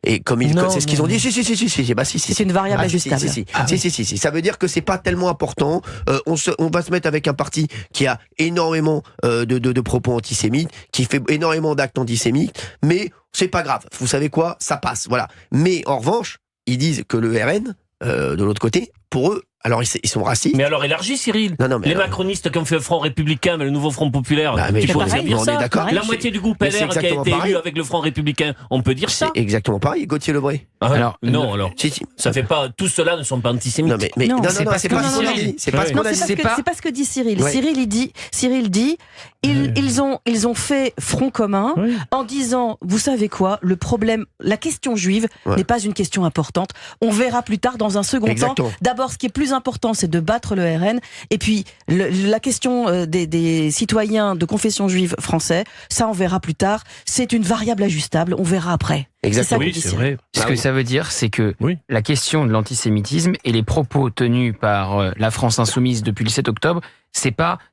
Et comme c'est ce qu'ils ont dit, si. C'est une variable ajustable. Si. Ça veut dire que c'est pas tellement important. On va se mettre avec un parti qui a énormément de propos antisémites, qui fait énormément d'actes antisémites, mais c'est pas grave. Vous savez quoi? Ça passe. Voilà. Mais en revanche, ils disent que le RN, de l'autre côté, pour eux, alors ils sont racistes. Mais alors élargis, Cyril. Non, mais les macronistes qui ont fait le Front Républicain, mais le nouveau Front Populaire, tu peux pareil, dire on ça. est d'accord. La moitié du groupe LR qui a été élu avec le Front Républicain, on peut dire ça. C'est exactement pareil, Gauthier Lebray. Alors, non, alors. Si. Ça fait pas. Tous ceux-là ne sont pas antisémites. Non, c'est pas ce qu'on a dit. C'est pas ce qu'on a dit. C'est pas ce que dit Cyril. Cyril dit, ils ont fait front commun en disant, vous savez quoi, le problème, la question juive n'est pas une question importante. On verra plus tard dans un second temps. D'abord, ce qui est plus important, c'est de battre le RN. Et puis, la question des citoyens de confession juive français, ça on verra plus tard. C'est une variable ajustable. On verra après. Exactement. Oui, c'est vrai. Ce que ça veut dire, c'est que la question de l'antisémitisme et les propos tenus par la France insoumise depuis le 7 octobre, ça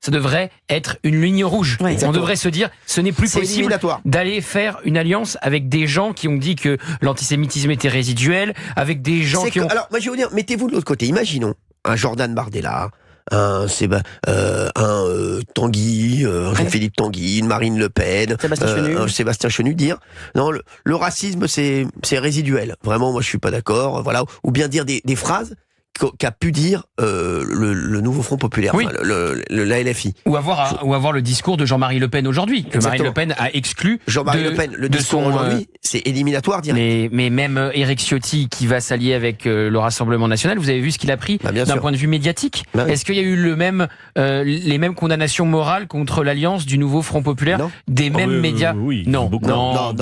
devrait être une ligne rouge. On devrait se dire, ce n'est plus possible d'aller faire une alliance avec des gens qui ont dit que l'antisémitisme était résiduel, avec des gens qui ont... Alors, moi je vais vous dire, mettez-vous de l'autre côté. Imaginons un Jordan Bardella, un Tanguy, Philippe Tanguy, une Marine Le Pen, un Sébastien Chenu dire non, le racisme c'est résiduel. Vraiment, moi je suis pas d'accord. Voilà, ou bien dire des phrases qu'a pu dire le nouveau Front Populaire, la LFI. Ou avoir le discours de Jean-Marie Le Pen aujourd'hui, que Marine Le Pen a exclu. Jean-Marie Le Pen, le discours aujourd'hui, c'est éliminatoire direct. Mais même Éric Ciotti, qui va s'allier avec le Rassemblement National, vous avez vu ce qu'il a pris d'un point de vue médiatique. Est-ce qu'il y a eu les mêmes condamnations morales contre l'alliance du nouveau Front Populaire des mêmes médias? Oui, non. Non.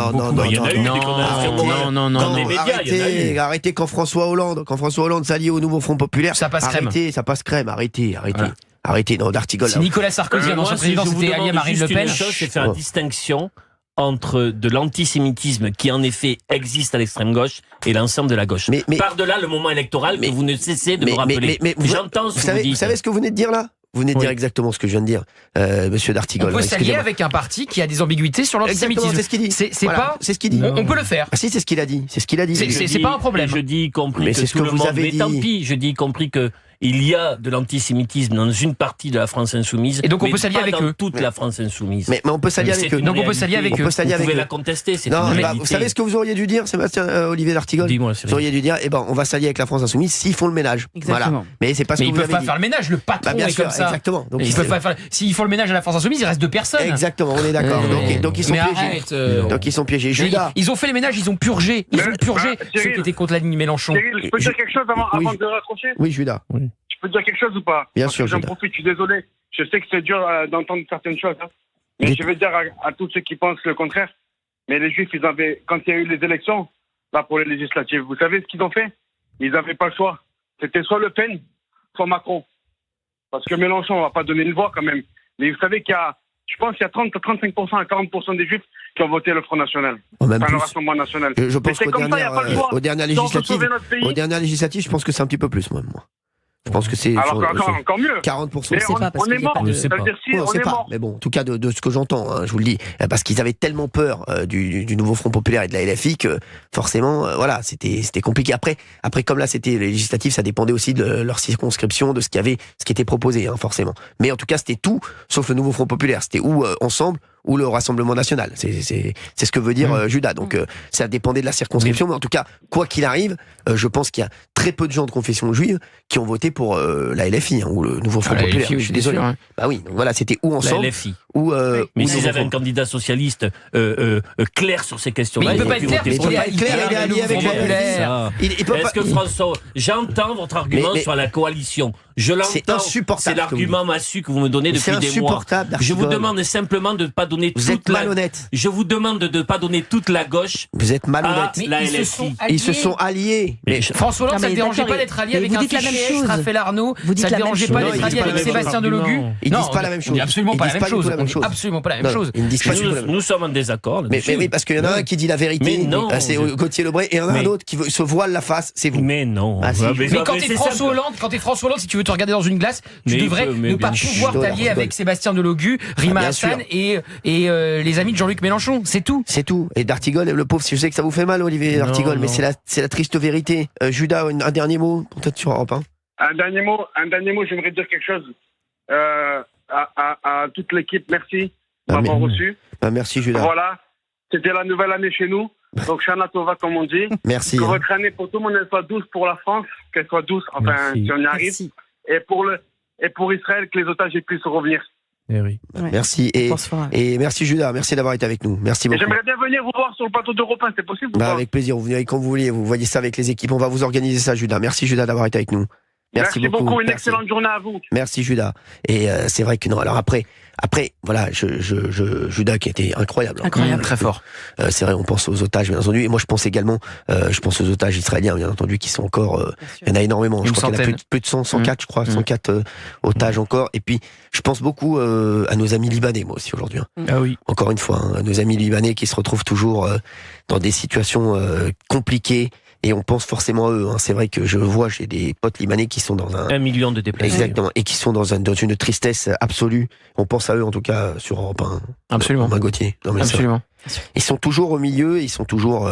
Il y en a eu des condamnations morales dans les médias. Arrêtez quand François Hollande s'allie au nouveau Front Populaire. Ça passe crème. Ça passe crème. Arrêtez. Voilà. Arrêtez, non, d'Artigol. Si Nicolas Sarkozy, un ancien président, s'était allié à Marine Le Pen. Une chose, c'est faire une distinction entre de l'antisémitisme qui en effet existe à l'extrême gauche et l'ensemble de la gauche. Par-delà le moment électoral que vous ne cessez de me rappeler. J'entends ce que vous dites. Vous savez ce que vous venez de dire là? Vous venez de dire exactement ce que je viens de dire, monsieur d'Artigol. On peut s'allier avec un parti qui a des ambiguïtés sur l'antisémitisme. C'est ce qu'il dit. C'est ce qu'il dit. On peut le faire. Si, c'est ce qu'il a dit. C'est ce qu'il a dit. C'est pas un problème. Je dis y compris que tout le monde. Mais tant pis. Je dis y compris que il y a de l'antisémitisme dans une partie de la France insoumise. Et donc on peut s'allier avec eux. Toute la France insoumise. Mais on peut s'allier avec eux. Donc on peut s'allier avec eux. Vous pouvez la contester. Non, vous savez ce que vous auriez dû dire, Sébastien Olivier d'Artigol? Dis-moi. Vous auriez dû dire, on va s'allier avec la France insoumise s'ils font le ménage. Voilà. Mais c'est pas ce que vous avez dit. Ils peuvent pas faire le ménage. Le patron est comme ça. Exactement. Ils peuvent pas faire. S'ils font le ménage à la France insoumise, il reste 2 personnes. Exactement. On est d'accord. Donc ils sont piégés. Donc ils sont piégés. Judas. Ils ont fait les ménages. Ils ont purgé. Ceux qui étaient contre la ligne Mélenchon. Je peux dire quelque chose avant de raccrocher? Oui, Judas. Je peux dire quelque chose ou pas? Bien sûr. J'en profite, je suis désolé. Je sais que c'est dur d'entendre certaines choses. Mais je vais dire à tous ceux qui pensent le contraire. Mais les Juifs, quand il y a eu les élections, là pour les législatives, vous savez ce qu'ils ont fait? Ils n'avaient pas le choix. C'était soit Le Pen, soit Macron. Parce que Mélenchon, on ne va pas donner une voix quand même. Mais vous savez je pense qu'il y a 35% à 40% des Juifs qui ont voté le Front National. Le Rassemblement National. Je pense qu'aux dernières législatives, je pense que c'est un petit peu plus, moi. Je pense que c'est encore mieux. 40%. Mais on est mort. On ne sait pas. Mais bon, en tout cas de ce que j'entends, je vous le dis, parce qu'ils avaient tellement peur du nouveau Front Populaire et de la LFI que forcément, voilà, c'était compliqué. Après, comme là, c'était les législatives, ça dépendait aussi de leur circonscription, de ce qui était proposé, forcément. Mais en tout cas, c'était tout sauf le nouveau Front Populaire. C'était ou ensemble ou le Rassemblement National. C'est ce que veut dire Judas. Donc ça dépendait de la circonscription, mais en tout cas, quoi qu'il arrive, je pense qu'il y a très peu de gens de confession juive qui ont voté pour la LFI ou le nouveau Front Populaire. Je suis désolé. Sûr, Bah oui, donc voilà, c'était ou ensemble la LFI. ou mais s'ils avaient un candidat socialiste clair sur ces questions-là, mais il peut pas être clair. Il est allié avec la LFI. Est-ce que François, j'entends votre argument sur la coalition. Je l'entends. C'est insupportable. C'est l'argument massu que vous me donnez depuis des mois. Je vous demande simplement de ne pas donner toute la. Je vous demande de ne pas donner toute la gauche. Vous êtes malhonnête. La LFI. Ils se sont alliés. Mais François Hollande, ça ne dérangeait pas d'être allié avec un fichier Raphaël Arnaud. Ça ne dérangeait pas d'être allié avec Sébastien Delogu. Ils disent pas la même chose. Absolument pas la même chose. Absolument pas la même chose. Nous sommes en désaccord. Mais oui, parce qu'il y en a un qui dit la vérité. C'est Gauthier Lebray, et il y en a un autre qui se voile la face. C'est vous. Mais non. Mais quand t'es François Hollande, si tu veux te regarder dans une glace, tu devrais ne pas pouvoir t'allier avec Sébastien Delogu, Rima Hassan et les amis de Jean-Luc Mélenchon. C'est tout. C'est tout. Et d'Artigol, le pauvre, je sais que ça vous fait mal, Olivier d'Artigol, mais c'est la triste vérité. Judas, un dernier mot, peut-être sur Europe 1. Un dernier mot, j'aimerais dire quelque chose à toute l'équipe. Merci de m'avoir reçu. Merci, Judas. Voilà, c'était la nouvelle année chez nous. Donc, Shana Tova, comme on dit. Merci. Que votre année pour tout le monde, elle soit douce pour la France, qu'elle soit douce, enfin, Merci. si on y arrive. Merci. Et pour Israël, que les otages puissent revenir. Eh oui. Ouais. Merci. Et merci Judas, merci d'avoir été avec nous. Merci Et beaucoup. j'aimerais bien venir vous voir sur le plateau d'Europe 1, c'est possible ou Bah, pas? avec plaisir, vous venez quand vous voulez, vous voyez ça avec les équipes, on va vous organiser ça Judas. Merci Judas d'avoir été avec nous. Merci beaucoup, une Merci. excellente journée à vous. Merci Judas. Et c'est vrai que non. Alors après, voilà, Judas qui a été incroyable. Incroyable. Très fort. C'est vrai, on pense aux otages, bien entendu. Et moi, je pense également, aux otages israéliens, bien entendu, qui sont encore. Il y en a énormément. Je Une crois qu'il y en a centaine. plus de 104, je crois, 104 otages encore. Et puis, je pense beaucoup à nos amis libanais, moi aussi aujourd'hui. Hein. Ah oui. Encore une fois, à nos amis libanais qui se retrouvent toujours dans des situations compliquées. Et on pense forcément à eux. Hein. C'est vrai que j'ai des potes libanais qui sont dans 1 million de déplacés. Exactement. Et qui sont dans une tristesse absolue. On pense à eux, en tout cas, sur Europe 1. Absolument. Romain Gauthier. Non, mais Absolument. ils sont toujours au milieu, ils sont toujours.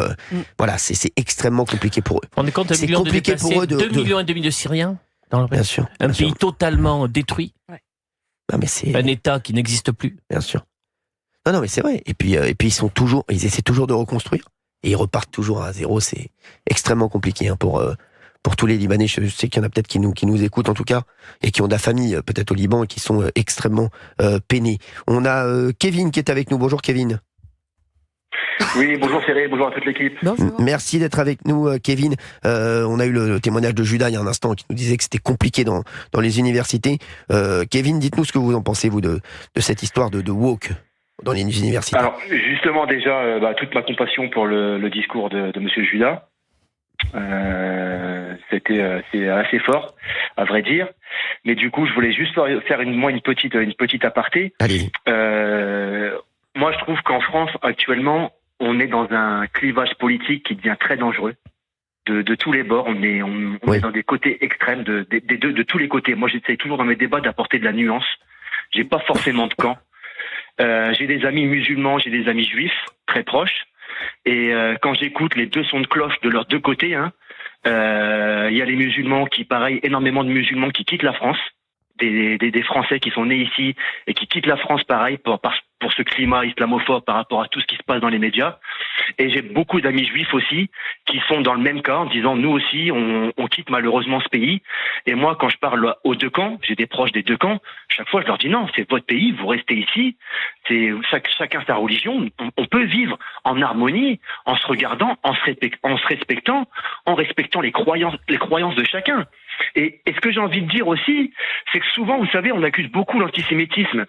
Voilà, c'est extrêmement compliqué pour eux. On est compte, 1 C'est million de compliqué déplacés, pour eux 2 millions et demi de Syriens dans le Bien sûr. Un bien sûr. pays totalement détruit, Non, mais c'est. un État qui n'existe plus. Bien sûr. Non, mais c'est vrai. Et puis ils essaient toujours de reconstruire. Et ils repartent toujours à zéro. C'est extrêmement compliqué hein, pour tous les Libanais. Je sais qu'il y en a peut-être qui nous écoutent en tout cas et qui ont de la famille peut-être au Liban et qui sont extrêmement peinés. On a Kevin qui est avec nous. Bonjour Kevin. Oui, bonjour Ferré, bonjour à toute l'équipe. Merci d'être avec nous Kevin. On a eu le témoignage de Judas il y a un instant qui nous disait que c'était compliqué dans les universités. Kevin, dites-nous ce que vous en pensez vous de cette histoire de woke dans les universités. Alors justement déjà, toute ma compassion pour le discours de Monsieur Judas. C'est assez fort, à vrai dire. Mais du coup, je voulais juste faire une petite aparté. Allez-y. Moi, je trouve qu'en France, actuellement, on est dans un clivage politique qui devient très dangereux. De tous les bords, on est dans des côtés extrêmes de tous les côtés. Moi, j'essaie toujours dans mes débats d'apporter de la nuance. J'ai pas forcément de camp. J'ai des amis musulmans, j'ai des amis juifs très proches. Et quand j'écoute les deux sons de cloche de leurs deux côtés, il y a les musulmans énormément de musulmans qui quittent la France, des Français qui sont nés ici et qui quittent la France pareil pour ce climat islamophobe par rapport à tout ce qui se passe dans les médias. Et j'ai beaucoup d'amis juifs aussi qui sont dans le même cas en disant nous aussi on quitte malheureusement ce pays. Et moi quand je parle aux deux camps, j'ai des proches des deux camps, chaque fois je leur dis non, c'est votre pays, vous restez ici, c'est chacun sa religion, on peut vivre en harmonie, en se regardant, en se respectant, en respectant les croyances de chacun. Et ce que j'ai envie de dire aussi, c'est que souvent, vous savez, on accuse beaucoup l'antisémitisme.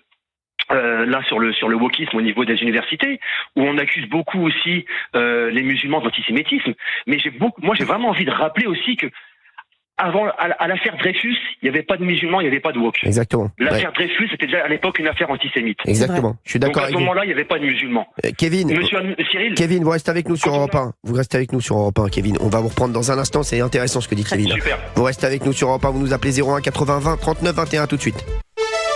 Là sur le wokisme au niveau des universités, où on accuse beaucoup aussi les musulmans d'antisémitisme. Mais moi j'ai vraiment envie de rappeler aussi que avant à l'affaire Dreyfus, il n'y avait pas de musulmans, il n'y avait pas de wok. Exactement. L'affaire Dreyfus c'était déjà à l'époque une affaire antisémite. Exactement. Je suis d'accord. Donc à ce moment-là, il n'y avait pas de musulmans. Kevin, Cyril, Kevin, vous restez avec nous sur Europe 1. Vous restez avec nous sur Europe 1, Kevin. On va vous reprendre dans un instant. C'est intéressant ce que dit Kevin. Super. Vous restez avec nous sur Europe 1. Vous nous appelez 01 80 20 39 21 tout de suite.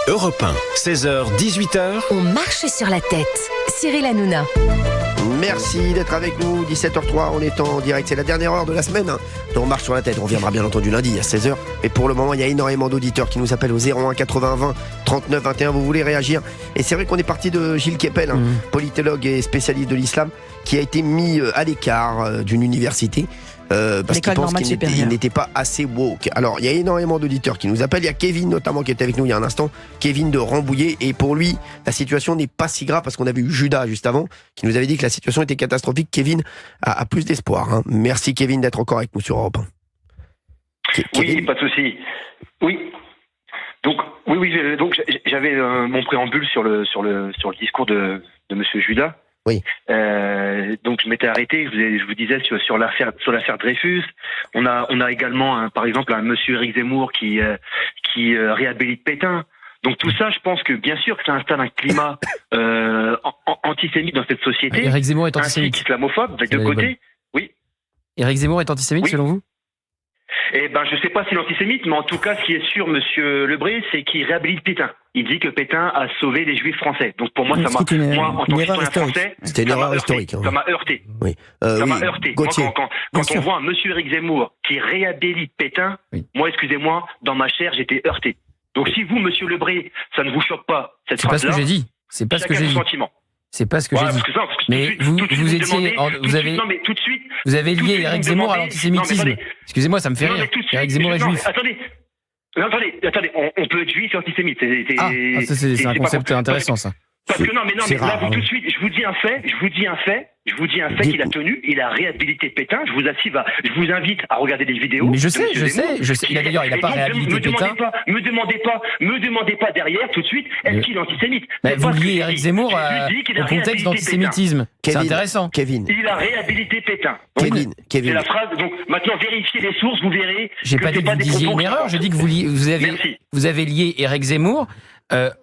Europe 1, 16h, 18h. On marche sur la tête. Cyril Hanouna. Merci d'être avec nous. 17h03, on est en direct. C'est la dernière heure de la semaine. On marche sur la tête. On reviendra bien entendu lundi à 16h. Mais pour le moment, il y a énormément d'auditeurs qui nous appellent au 01 80 20 39 21. Vous voulez réagir? Et c'est vrai qu'on est parti de Gilles Kepel, politologue et spécialiste de l'islam, qui a été mis à l'écart d'une université. Parce qu'il pense qu'il n'était pas assez woke. Alors, il y a énormément d'auditeurs qui nous appellent. Il y a Kevin, notamment, qui était avec nous il y a un instant. Kevin de Rambouillet. Et pour lui, la situation n'est pas si grave parce qu'on avait eu Judas juste avant, qui nous avait dit que la situation était catastrophique. Kevin a plus d'espoir. Hein. Merci, Kevin, d'être encore avec nous sur Europe 1. Oui, pas de souci. Oui. Donc, donc j'avais mon préambule sur le discours de Monsieur Judas. Oui. Donc je m'étais arrêté. Je vous disais sur l'affaire Dreyfus. On a également par exemple un monsieur Éric Zemmour qui réhabilite Pétain. Donc tout ça, je pense que bien sûr que ça installe un climat antisémite dans cette société. Éric Zemmour est antisémite. Ainsi qu'islamophobe des deux côtés. Oui. Éric Zemmour est antisémite selon vous? Eh ben, je sais pas s'il est antisémite, mais en tout cas, ce qui est sûr, Monsieur Lebré, c'est qu'il réhabilite Pétain. Il dit que Pétain a sauvé les Juifs français. Donc pour moi, moi, en tant que citoyen français, c'était une erreur historique. Ça m'a heurté. Oui. Ça m'a heurté. Gauthier. Moi, quand on voit un Monsieur Éric Zemmour qui réhabilite Pétain, moi, excusez-moi, dans ma chair, j'étais heurté. Donc si vous, Monsieur Lebré, ça ne vous choque pas cette phrase-là, c'est pas ce que j'ai dit. C'est pas ce que j'ai dit. Sentiment. C'est pas ce que j'ai dit. Mais vous étiez, vous avez lié Éric Zemmour à l'antisémitisme. Excusez-moi, ça me fait rire. Éric Zemmour est juif. Attendez, on peut être juif et antisémite. Ça c'est un concept intéressant, ça. Parce que non, mais là, vous tout de suite, je vous dis un fait qu'il a tenu, il a réhabilité Pétain. Je vous invite à regarder des vidéos. Mais je sais. D'ailleurs, il n'a pas réhabilité Pétain. Me demandez pas derrière, tout de suite, est-ce qu'il est antisémite? Vous liez Éric Zemmour au contexte d'antisémitisme. C'est intéressant. Kevin. Il a réhabilité Pétain. Kevin. C'est la phrase. Donc maintenant, vérifiez les sources, vous verrez. J'ai pas dit que vous disiez une erreur. J'ai dit que vous avez lié Éric Zemmour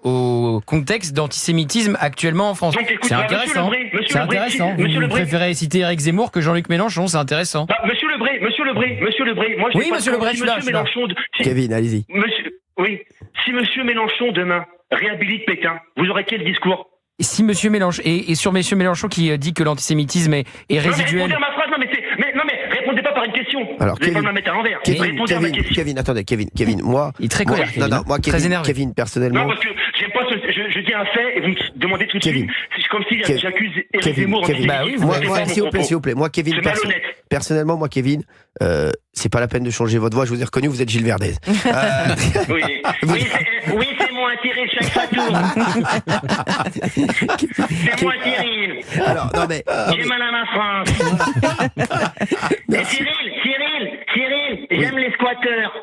au contexte d'antisémitisme actuellement en France. C'est intéressant. Vous préférez citer Éric Zemmour que Jean-Luc Mélenchon, c'est intéressant. Monsieur Lebré, moi je oui, monsieur Lebré, Kevin, allez-y. Si monsieur Mélenchon demain réhabilite Pétain, vous aurez quel discours? Si monsieur Mélenchon et sur monsieur Mélenchon qui dit que l'antisémitisme est résiduel. Répondez pas par une question. Alors, vous allez pas me mettre à l'envers. Kevin, attendez, Kevin, moi. Il est très colère. Moi, très énervé. Kevin, personnellement. Non, parce que j'aime pas je dis un fait et vous me demandez tout de suite. C'est comme si j'accuse Éric Zemmour d'antisémitisme. S'il vous plaît, moi, Kevin, personnellement, Kevin, c'est pas la peine de changer votre voix, je vous ai reconnu, vous êtes Gilles Verdez. Oui, c'est moi, Thierry, chaque fois c'est moi, Thierry. Alors, non mais. J'ai mal à ma France. Et Cyril, j'aime les squatteurs.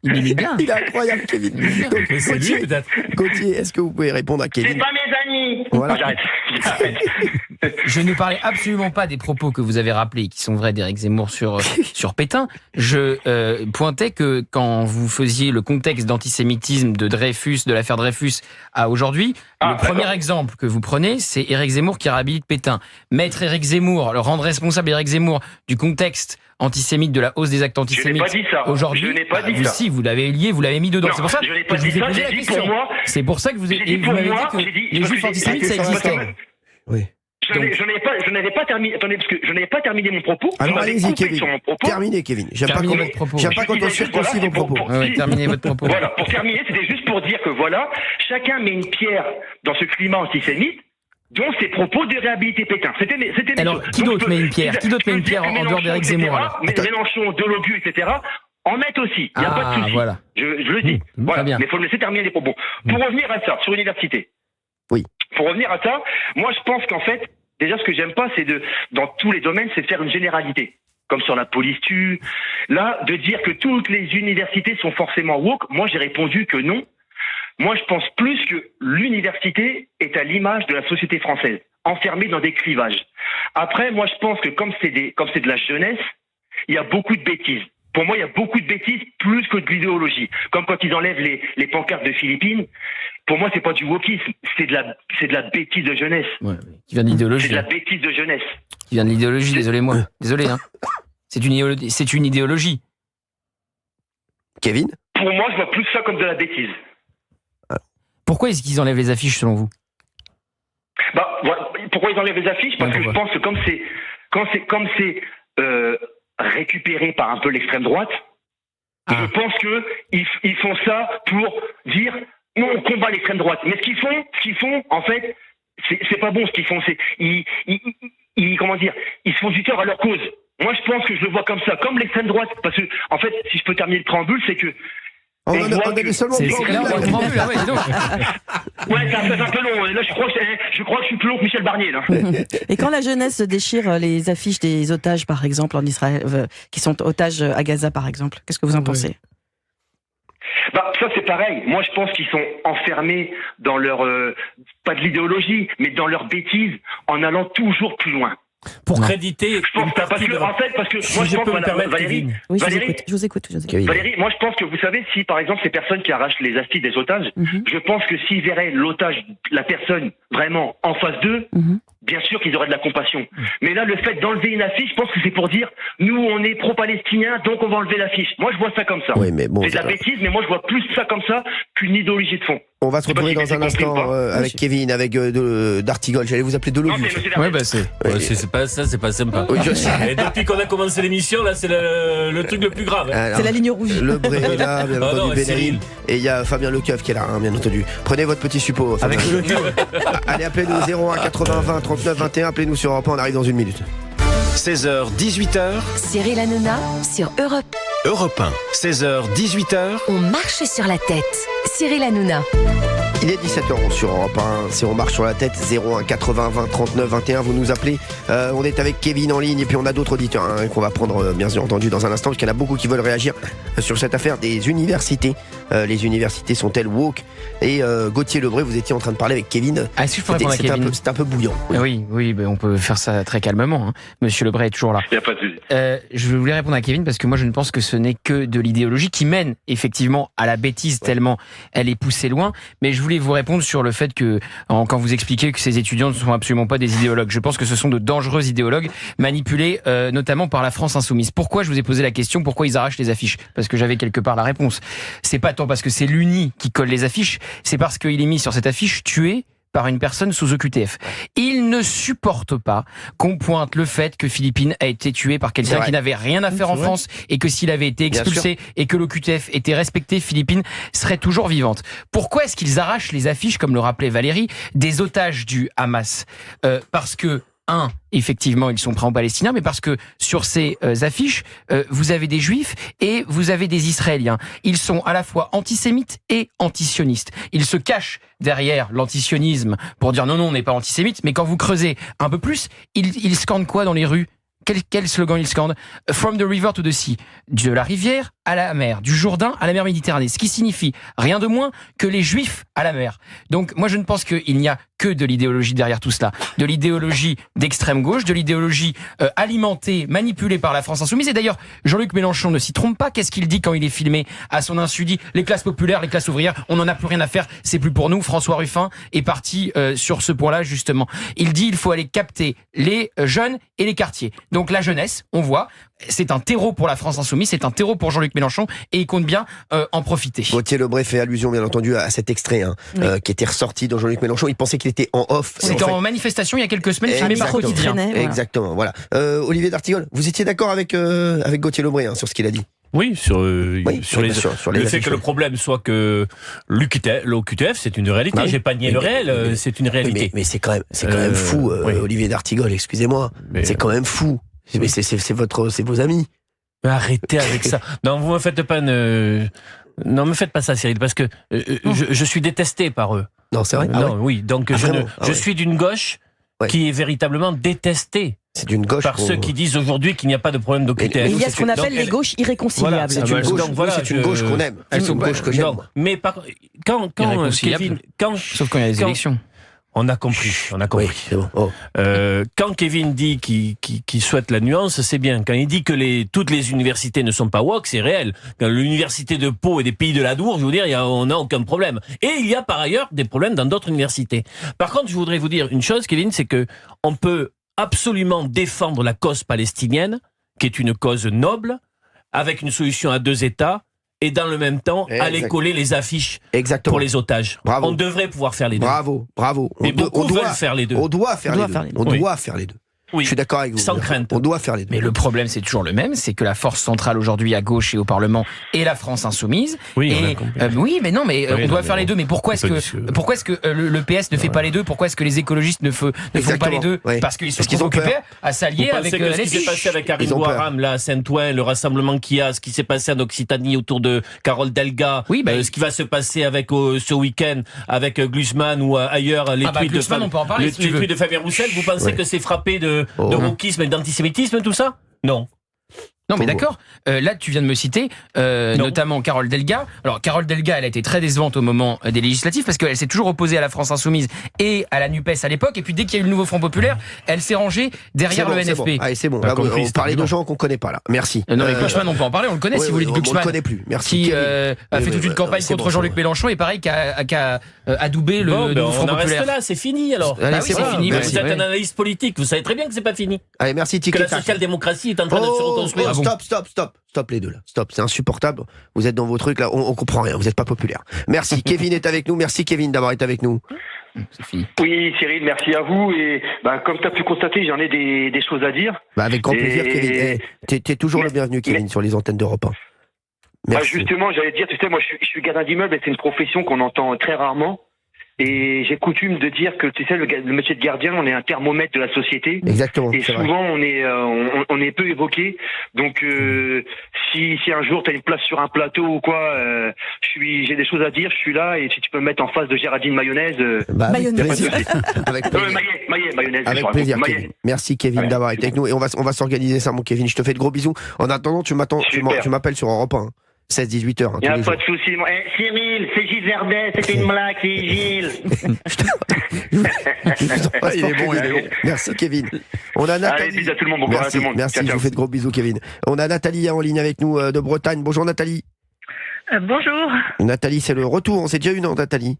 Il est bien. Il est incroyable, Kevin. Donc, c'est lui, peut-être. Gauthier, est-ce que vous pouvez répondre à Kevin? C'est pas mes amis. Voilà. J'arrête. Je ne parlais absolument pas des propos que vous avez rappelés, qui sont vrais d'Éric Zemmour sur Pétain. Je pointais que quand vous faisiez le contexte d'antisémitisme de Dreyfus, de l'affaire Dreyfus à aujourd'hui, le premier exemple que vous prenez, c'est Éric Zemmour qui réhabilite Pétain. Mettre Éric Zemmour, le rendre responsable Éric Zemmour du contexte antisémite, de la hausse des actes antisémites aujourd'hui. Je n'ai pas dit ça. Si, vous l'avez lié, vous l'avez mis dedans. C'est pour ça que je vous ai posé la question. C'est pour ça que vous m'avez dit que les juifs antisémites, ça existait. Oui. Je n'avais pas terminé. Attendez, parce que je n'avais pas terminé mon propos. Alors allez-y, Kevin. Terminez, Kevin. J'aime pas quand on circoncis vos propos. Terminez votre propos. Voilà, pour terminer, c'était juste pour dire que voilà, chacun met une pierre dans ce climat antisémite, dont ses propos de réhabiliter Pétain. C'était alors, qui d'autre met une pierre? Qui d'autre met une pierre en dehors d'Éric Zemmour? Mélenchon, Delogu, etc. en mettent aussi. Il n'y a pas de souci. Voilà. Je le dis. Voilà. Mais il faut me laisser terminer les propos. Pour revenir à ça, sur l'université. Oui. Pour revenir à ça, moi je pense qu'en fait, déjà ce que j'aime pas, c'est dans tous les domaines, c'est de faire une généralité. Comme sur la police tue. Là, de dire que toutes les universités sont forcément woke, moi j'ai répondu que non. Moi je pense plus que l'université est à l'image de la société française, enfermée dans des clivages. Après, moi je pense que comme c'est de la jeunesse, il y a beaucoup de bêtises. Pour moi, il y a beaucoup de bêtises plus que de l'idéologie. Comme quand ils enlèvent les pancartes de Philippines. Pour moi, c'est pas du wokisme, c'est de la bêtise de jeunesse. Ouais, qui vient de l'idéologie. C'est de la bêtise de jeunesse. Qui vient de l'idéologie, désolé, hein. C'est une idéologie. Kevin ? Pour moi, je vois plus ça comme de la bêtise. Pourquoi est-ce qu'ils enlèvent les affiches, selon vous ? Pourquoi ils enlèvent les affiches ? Parce que je pense que comme c'est récupéré par un peu l'extrême droite, je pense que ils font ça pour dire non, on combat l'extrême droite. Mais ce qu'ils font, en fait, c'est pas bon. Ce qu'ils font, c'est ils se font du tort à leur cause. Moi, je pense que je le vois comme ça, comme l'extrême droite, parce que en fait, si je peux terminer le préambule, c'est que on avait seulement préambule. Ouais, ça fait un peu long. Là, je crois que je suis plus long que Michel Barnier, là. Et quand la jeunesse déchire les affiches des otages, par exemple, en Israël, qui sont otages à Gaza, par exemple, qu'est-ce que vous en pensez ? Ça c'est pareil. Moi je pense qu'ils sont enfermés dans leur pas de l'idéologie, mais dans leur bêtise, en allant toujours plus loin. Pour créditer. Je pense parce que moi je pense Valérie. Oui, je vous écoute. Valérie, moi je pense que vous savez, si par exemple ces personnes qui arrachent les affiches des otages, je pense que s'ils verraient la personne vraiment en face d'eux, bien sûr qu'ils auraient de la compassion. Mais là, le fait d'enlever une affiche, je pense que c'est pour dire, nous, on est pro-palestinien, donc on va enlever l'affiche. Moi, je vois ça comme ça. Oui, mais bon, c'est de la bêtise, mais moi, je vois plus ça comme ça qu'une idéologie de fond. On va se retrouver dans un instant avec Kevin, avec d'Artigol. J'allais vous appeler Delobus. Ouais, bah c'est pas ça, c'est pas sympa. Oui, je sais. Et depuis qu'on a commencé l'émission, là, c'est le truc le plus grave. Alors, C'est la ligne rouge. Le Bré est là, bien entendu, non, Benaïm. Cyril. Et il y a Fabien Lecoeuf qui est là, hein, bien entendu. Prenez votre petit suppôt. Fabien. Avec le Allez, appelez-nous 01 80 20 39 21. Appelez-nous sur Europe 1, on arrive dans une minute. 16h, 18h, Cyril Hanouna sur Europe. Europe 1. 16h, 18h, On marche sur la tête. Cyril Hanouna. Il est 17h sur Europe 1, si on marche sur la tête, 01 80 20 39 21, vous nous appelez. On est avec Kevin en ligne et puis on a d'autres auditeurs qu'on va prendre bien entendu dans un instant, parce qu'il y en a beaucoup qui veulent réagir sur cette affaire des universités. Les universités sont-elles woke? Et Gauthier Lebray, vous étiez en train de parler avec Kevin. Ah, est-ce que je peux répondre à Kevin? C'est un peu bouillant. Oui, on peut faire ça très calmement. Hein. Monsieur Lebray est toujours là. Il n'y a pas de souci. Je voulais répondre à Kevin parce que moi je ne pense que ce n'est que de l'idéologie qui mène effectivement à la bêtise tellement elle est poussée loin. Mais je voulais vous répondre sur le fait que quand vous expliquez que ces étudiants ne sont absolument pas des idéologues, je pense que ce sont de dangereux idéologues manipulés notamment par la France insoumise. Pourquoi je vous ai posé la question, pourquoi ils arrachent les affiches? Parce que j'avais quelque part la réponse. C'est pas tant parce que c'est l'UNI qui colle les affiches, c'est parce qu'il est mis sur cette affiche tué par une personne sous OQTF. Il ne supporte pas qu'on pointe le fait que Philippine a été tué par quelqu'un qui n'avait rien à faire en France et que s'il avait été expulsé et que l'OQTF était respecté, Philippine serait toujours vivante. Pourquoi est-ce qu'ils arrachent les affiches, comme le rappelait Valérie, des otages du Hamas? Parce que effectivement, ils sont prêts en palestinien, mais parce que sur ces affiches, vous avez des juifs et vous avez des israéliens. Ils sont à la fois antisémites et antisionistes. Ils se cachent derrière l'antisionisme pour dire non, on n'est pas antisémite, mais quand vous creusez un peu plus, ils scandent quoi dans les rues? Quel slogan ils scandent? From the river to the sea. De la rivière à la mer, du Jourdain à la mer Méditerranée. Ce qui signifie rien de moins que les juifs à la mer. Donc moi je ne pense qu'il n'y a que de l'idéologie derrière tout cela. De l'idéologie d'extrême gauche, de l'idéologie alimentée, manipulée par la France insoumise. Et d'ailleurs, Jean-Luc Mélenchon ne s'y trompe pas. Qu'est-ce qu'il dit quand il est filmé à son insu? Il dit les classes populaires, les classes ouvrières, on n'en a plus rien à faire, c'est plus pour nous. François Ruffin est parti sur ce point-là justement. Il dit il faut aller capter les jeunes et les quartiers. Donc la jeunesse, on voit, c'est un terreau pour la France insoumise, c'est un terreau pour Jean-Luc Mélenchon et il compte bien en profiter. Gauthier Lebray fait allusion bien entendu à cet extrait qui était ressorti dans Jean-Luc Mélenchon. Il pensait qu'il était en off. C'était en manifestation il y a quelques semaines, filmé par Quotidien. Exactement, voilà. Olivier d'Artigol, vous étiez d'accord avec Gauthier Lebray sur ce qu'il a dit? Oui, sur le fait que le problème soit que l'OQTF, c'est une réalité. J'ai pas nié le réel, c'est une réalité. Mais c'est quand même fou, Olivier d'Artigol, excusez-moi. C'est quand même fou. Mais c'est vos amis. Mais arrêtez avec ça. Non, vous me faites pas non, me faites pas ça, Cyril, parce que je suis détesté par eux. Non, c'est vrai. Oui. Donc je suis d'une gauche qui est véritablement détestée. C'est d'une gauche par ceux qui disent aujourd'hui qu'il n'y a pas de problème d'OQTF. Il y a ce qu'on appelle les gauches irréconciliables. C'est une gauche qu'on aime. C'est une gauche que j'aime. Mais quand Kevin, sauf quand il y a des élections. On a compris. Oui, c'est bon. Quand Kevin dit qu'il souhaite la nuance, c'est bien. Quand il dit que toutes les universités ne sont pas woke, c'est réel. Quand l'université de Pau et des Pays de l'Adour, je veux dire, on n'a aucun problème. Et il y a par ailleurs des problèmes dans d'autres universités. Par contre, je voudrais vous dire une chose, Kevin, c'est que on peut absolument défendre la cause palestinienne, qui est une cause noble, avec une solution à 2 États, et dans le même temps, aller coller les affiches pour les otages. Bravo. On devrait pouvoir faire les deux. Bravo. Mais beaucoup veulent faire les deux. On doit faire les deux. Oui. Je suis d'accord avec vous. Sans crainte. On doit faire les deux. Mais le problème, c'est toujours le même, c'est que la force centrale aujourd'hui à gauche et au Parlement est la France insoumise. Oui, on doit faire les deux. Mais pourquoi est-ce que le PS ne fait pas les deux? Pourquoi est-ce que les écologistes ne font pas les deux? Parce qu'ils sont occupés à s'allier avec les ce qui s'est passé avec Karine Ouaram là à Saint-Ouen, le rassemblement qu'il y a, ce qui s'est passé en Occitanie autour de Carole Delga, ce qui va se passer avec ce week-end avec Glusman ou ailleurs, les tweets de Fabien Roussel, vous pensez que c'est frappé de wokisme et d'antisémitisme, tout ça? Non. Non mais d'accord, là tu viens de me citer notamment Carole Delga. Alors Carole Delga, elle a été très décevante au moment des législatives parce qu'elle s'est toujours opposée à la France Insoumise et à la NUPES à l'époque, et puis dès qu'il y a eu le nouveau Front Populaire, elle s'est rangée derrière le NFP. Bon. Allez, c'est bon, là, on parlait de gens qu'on connaît pas là, merci. Non mais Glucksmann on peut en parler, on le connaît si vous voulez, Glucksmann. On le connaît plus, merci. Qui a fait toute une campagne contre Jean-Luc Mélenchon et pareil qui a adoubé le nouveau Front Populaire. On reste là, c'est fini alors. C'est fini. Vous êtes un analyste politique, vous savez très bien que c'est pas fini. Allez, merci Que la social-démocratie est en train de se reconstruire. Stop les deux là, stop, c'est insupportable. Vous êtes dans vos trucs là, on comprend rien, vous n'êtes pas populaire. Merci, Kevin est avec nous, merci Kevin d'avoir été avec nous. C'est fini. Oui, Cyril, merci à vous. Et comme tu as pu constater, j'en ai des choses à dire. Avec grand plaisir, Kevin. T'es toujours le bienvenu, Kevin, sur les antennes d'Europe 1. Merci. Justement, j'allais dire, tu sais, moi je suis gardien d'immeuble et c'est une profession qu'on entend très rarement. Et j'ai coutume de dire que, tu sais, le métier de gardien, on est un thermomètre de la société. Exactement. Et souvent, on est peu évoqué. Donc, si un jour tu as une place sur un plateau ou quoi, j'ai des choses à dire, je suis là. Et si tu peux me mettre en face de Géraldine Mayonnaise. Avec plaisir. Avec plaisir. Mayonnaise. Avec plaisir, Kevin. Merci, Kevin, d'avoir été avec nous. Et on va s'organiser ça, mon Kevin. Je te fais de gros bisous. En attendant, tu m'appelles sur Europe 1. 16-18 heures. Il n'y a pas de souci. Cyril, c'est Gilles Verdet, c'était une blague, c'est Gilles. Il est bon. Merci, Kevin. On a Nathalie. Allez, bisous à tout le monde, bon courage à tout le monde. Merci, je vous fais de gros bisous, Kevin. On a Nathalie en ligne avec nous de Bretagne. Bonjour, Nathalie. Bonjour. Nathalie, c'est le retour. On s'est déjà eu, non, Nathalie?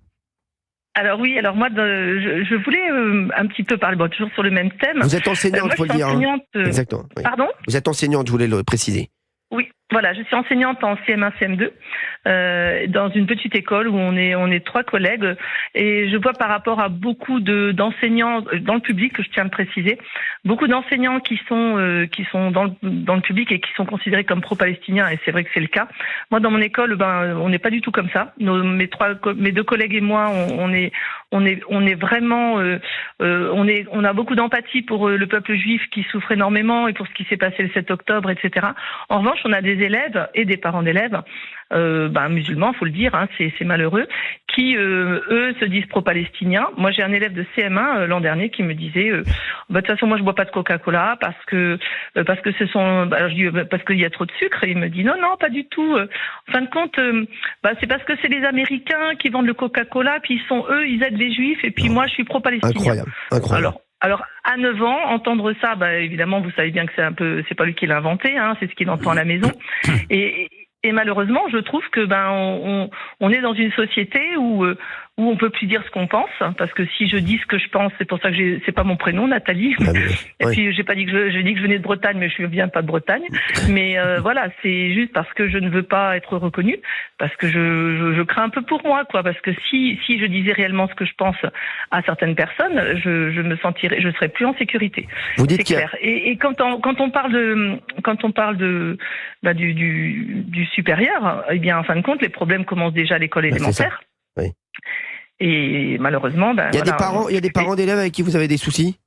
Alors oui, moi, je voulais un petit peu parler, toujours sur le même thème. Vous êtes enseignante, il faut le dire. Exactement. Oui. Pardon? Vous êtes enseignante, je voulais le préciser. Oui, voilà, je suis enseignante en CM1, CM2, dans une petite école où on est 3 collègues, et je vois par rapport à beaucoup d'enseignants dans le public, que je tiens à le préciser, beaucoup d'enseignants qui sont dans le public et qui sont considérés comme pro-palestiniens, et c'est vrai que c'est le cas. Moi, dans mon école, on n'est pas du tout comme ça. Mes 2 collègues et moi, on est vraiment, on a beaucoup d'empathie pour le peuple juif qui souffre énormément et pour ce qui s'est passé le 7 octobre, etc. En revanche, on a des élèves et des parents d'élèves, musulmans, faut le dire, c'est malheureux, qui eux se disent pro-palestiniens. Moi, j'ai un élève de CM1 l'an dernier qui me disait, de toute façon, moi je bois pas de Coca-Cola parce que ce sont, alors je dis parce qu'il y a trop de sucre. Et il me dit non, pas du tout. En fin de compte, c'est parce que c'est les Américains qui vendent le Coca-Cola, puis ils aident les Juifs, et puis moi je suis pro-palestinien. Incroyable. Alors, à 9 ans, entendre ça, évidemment, vous savez bien que c'est pas lui qui l'a inventé, c'est ce qu'il entend à la maison. Et malheureusement, je trouve que on est dans une société où on peut plus dire ce qu'on pense, parce que si je dis ce que je pense, c'est pour ça que c'est pas mon prénom, Nathalie. Et puis j'ai pas dit que je dis que je venais de Bretagne, mais je viens pas de Bretagne. Mais voilà, c'est juste parce que je ne veux pas être reconnue, parce que je crains un peu pour moi, quoi. Parce que si je disais réellement ce que je pense à certaines personnes, je serais plus en sécurité. Vous dites c'est clair. Et quand on parle du supérieur, eh bien en fin de compte, les problèmes commencent déjà à l'école élémentaire. Oui. Et malheureusement, il y a des parents d'élèves avec qui vous avez des soucis?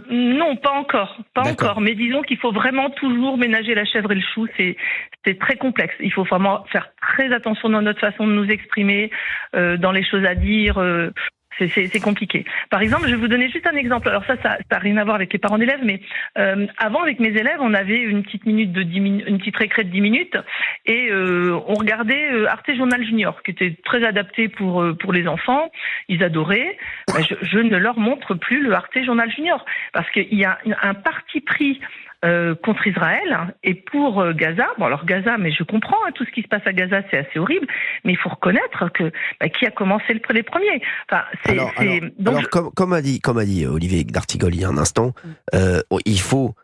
Non, pas encore. Mais disons qu'il faut vraiment toujours ménager la chèvre et le chou. C'est très complexe. Il faut vraiment faire très attention dans notre façon de nous exprimer, dans les choses à dire. C'est compliqué. Par exemple, je vais vous donner juste un exemple. Alors ça n'a rien à voir avec les parents d'élèves, mais avant, avec mes élèves, on avait une petite récré de 10 minutes, et on regardait Arte Journal Junior, qui était très adapté pour les enfants. Ils adoraient. Je ne leur montre plus le Arte Journal Junior, parce qu'il y a un parti pris contre Israël et pour Gaza. Bon, alors Gaza, mais je comprends, tout ce qui se passe à Gaza, c'est assez horrible, mais il faut reconnaître que qui a commencé les premiers. Enfin, alors, comme a dit Olivier d'Artigol il y a un instant, il faut,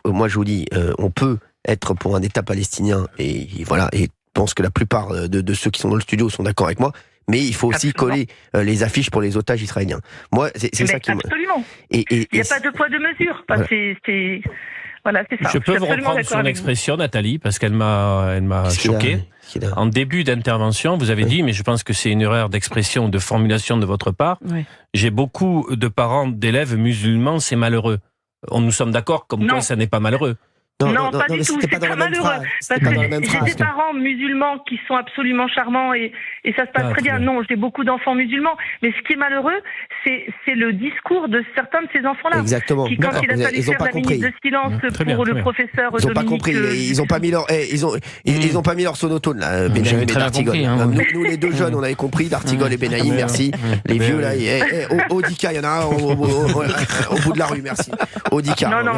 moi je vous dis, on peut être pour un État palestinien, et voilà, et je pense que la plupart de ceux qui sont dans le studio sont d'accord avec moi. Mais il faut aussi coller les affiches pour les otages israéliens. Moi, c'est ça qui me... Absolument. Il n'y a pas de poids de mesure. Enfin, voilà. C'est ça. Je peux vous reprendre son expression, Nathalie, parce qu'elle m'a choqué. En début d'intervention, vous avez dit, mais je pense que c'est une erreur d'expression, de formulation de votre part. Oui. J'ai beaucoup de parents d'élèves musulmans, c'est malheureux. Nous sommes d'accord, comme quoi ça n'est pas malheureux. Non, pas du tout. C'est très malheureux. Parce que j'ai des parents musulmans qui sont absolument charmants et ça se passe très bien. Non, j'ai beaucoup d'enfants musulmans. Mais ce qui est malheureux, c'est le discours de certains de ces enfants-là. Exactement. Qui, quand il a fallu faire la minute de silence pour le professeur Ils n'ont pas compris. Ils n'ont pas mis leur, ils ont pas mis leur sonotone, là, Benaïm et d'Artigol. Nous, les deux jeunes, on avait compris, d'Artigol et Benaïm, merci. Les vieux, là, Odika, il y en a un au bout de la rue, merci. Odika. Non,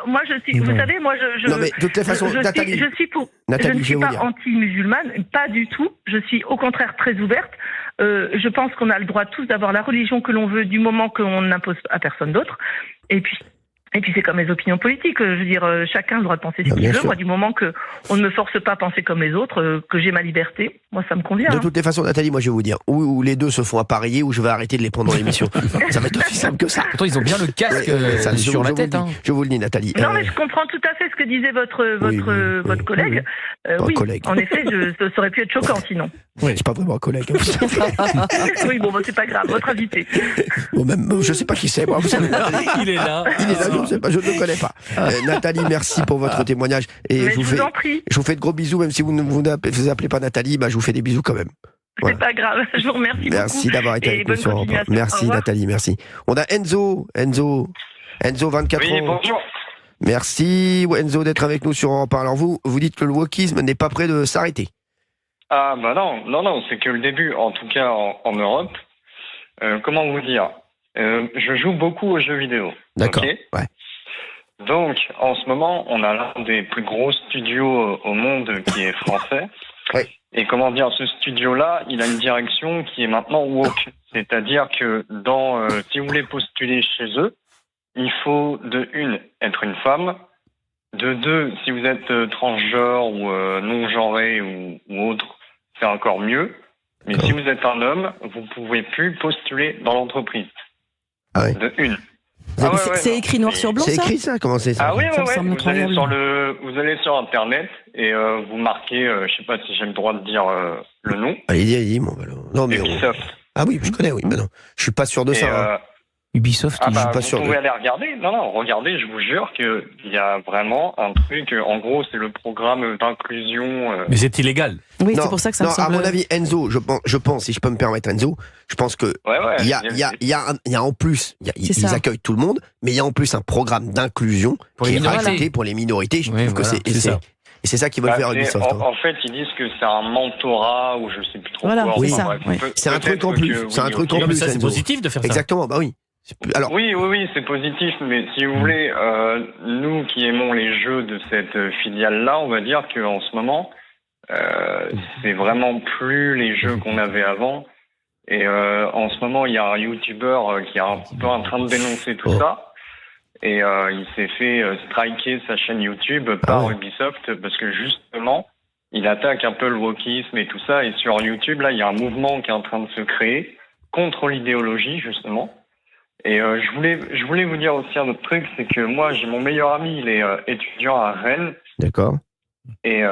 moi, je suis, vous savez, moi, non, mais de toutes les façons, Nathalie. Je ne suis pas anti-musulmane, pas du tout. Je suis au contraire très ouverte. Je pense qu'on a le droit tous d'avoir la religion que l'on veut du moment qu'on n'impose à personne d'autre. Et puis c'est comme les opinions politiques. Je veux dire, chacun a le droit de penser ce qu'il veut. Moi, du moment qu'on ne me force pas à penser comme les autres, que j'ai ma liberté, moi, ça me convient. De toutes les façons, Nathalie, moi, je vais vous dire, ou les deux se font appareiller, ou je vais arrêter de les prendre dans l'émission. Ça va être aussi simple que ça. Pourtant, ils ont bien le casque sur la tête. Je vous le dis, Nathalie. Non, mais je comprends tout à fait ce que disait votre collègue. Oui, en effet, ça aurait pu être choquant, sinon. Oui, c'est pas vraiment un collègue. Oui, bon, c'est pas grave, votre invité. Bon, même, je sais pas qui c'est, moi, vous savez. Il est là. Je ne le connais pas. Nathalie, merci pour votre témoignage. Et je vous en prie. Je vous fais de gros bisous, même si vous ne vous appelez pas Nathalie, je vous fais des bisous quand même. Voilà. C'est pas grave, je vous remercie beaucoup. Merci d'avoir été avec nous sur Europe 1. Merci Nathalie, merci. On a Enzo, 24 ans. Bonjour. Merci Enzo d'être avec nous sur Europe 1. Alors vous dites que le wokisme n'est pas prêt de s'arrêter. Ah bah non, c'est que le début, en tout cas en Europe. Comment vous dire, je joue beaucoup aux jeux vidéo. D'accord, okay, ouais. Donc, en ce moment, on a l'un des plus gros studios au monde qui est français. Oui. Et comment dire, ce studio-là, il a une direction qui est maintenant woke. C'est-à-dire que si vous voulez postuler chez eux, il faut de une, être une femme, de deux, si vous êtes transgenre ou non-genré ou autre, c'est encore mieux. Mais si vous êtes un homme, vous pouvez plus postuler dans l'entreprise. Ah oui. De une. C'est écrit noir sur blanc, c'est écrit ça. Comment c'est ça? Ah oui, vous allez sur Internet et vous marquez, je sais pas si j'ai le droit de dire le nom. Allez-y, non mais Ubisoft. Ah oui, je connais, oui, mais non, je suis pas sûr de ça. Ubisoft, je suis pas sûr. Vous pouvez aller regarder. Non, regardez, je vous jure qu'il y a vraiment un truc. En gros, c'est le programme d'inclusion. Mais c'est illégal. Oui, c'est pour ça que ça me semble. À mon avis, Enzo, je pense, si je peux me permettre, Enzo, je pense que il y a en plus, ils accueillent tout le monde, mais il y a en plus un programme d'inclusion qui est rajouté pour les minorités. Je trouve que c'est ça. Et c'est ça qu'ils veulent faire à Ubisoft. En fait, ils disent que c'est un mentorat ou je sais plus trop quoi. Oui, c'est un truc en plus. C'est un truc en plus. C'est positif de faire ça. Exactement, bah oui. Alors, oui, c'est positif, mais si vous voulez, nous qui aimons les jeux de cette filiale-là, on va dire qu'en ce moment, c'est vraiment plus les jeux qu'on avait avant. Et en ce moment, il y a un YouTuber qui est un peu en train de dénoncer tout ça. Et il s'est fait striker sa chaîne YouTube par Ubisoft parce que justement, il attaque un peu le wokisme et tout ça. Et sur YouTube, là, il y a un mouvement qui est en train de se créer contre l'idéologie, justement. Et je voulais vous dire aussi un autre truc, c'est que moi, j'ai mon meilleur ami, il est étudiant à Rennes. D'accord. Et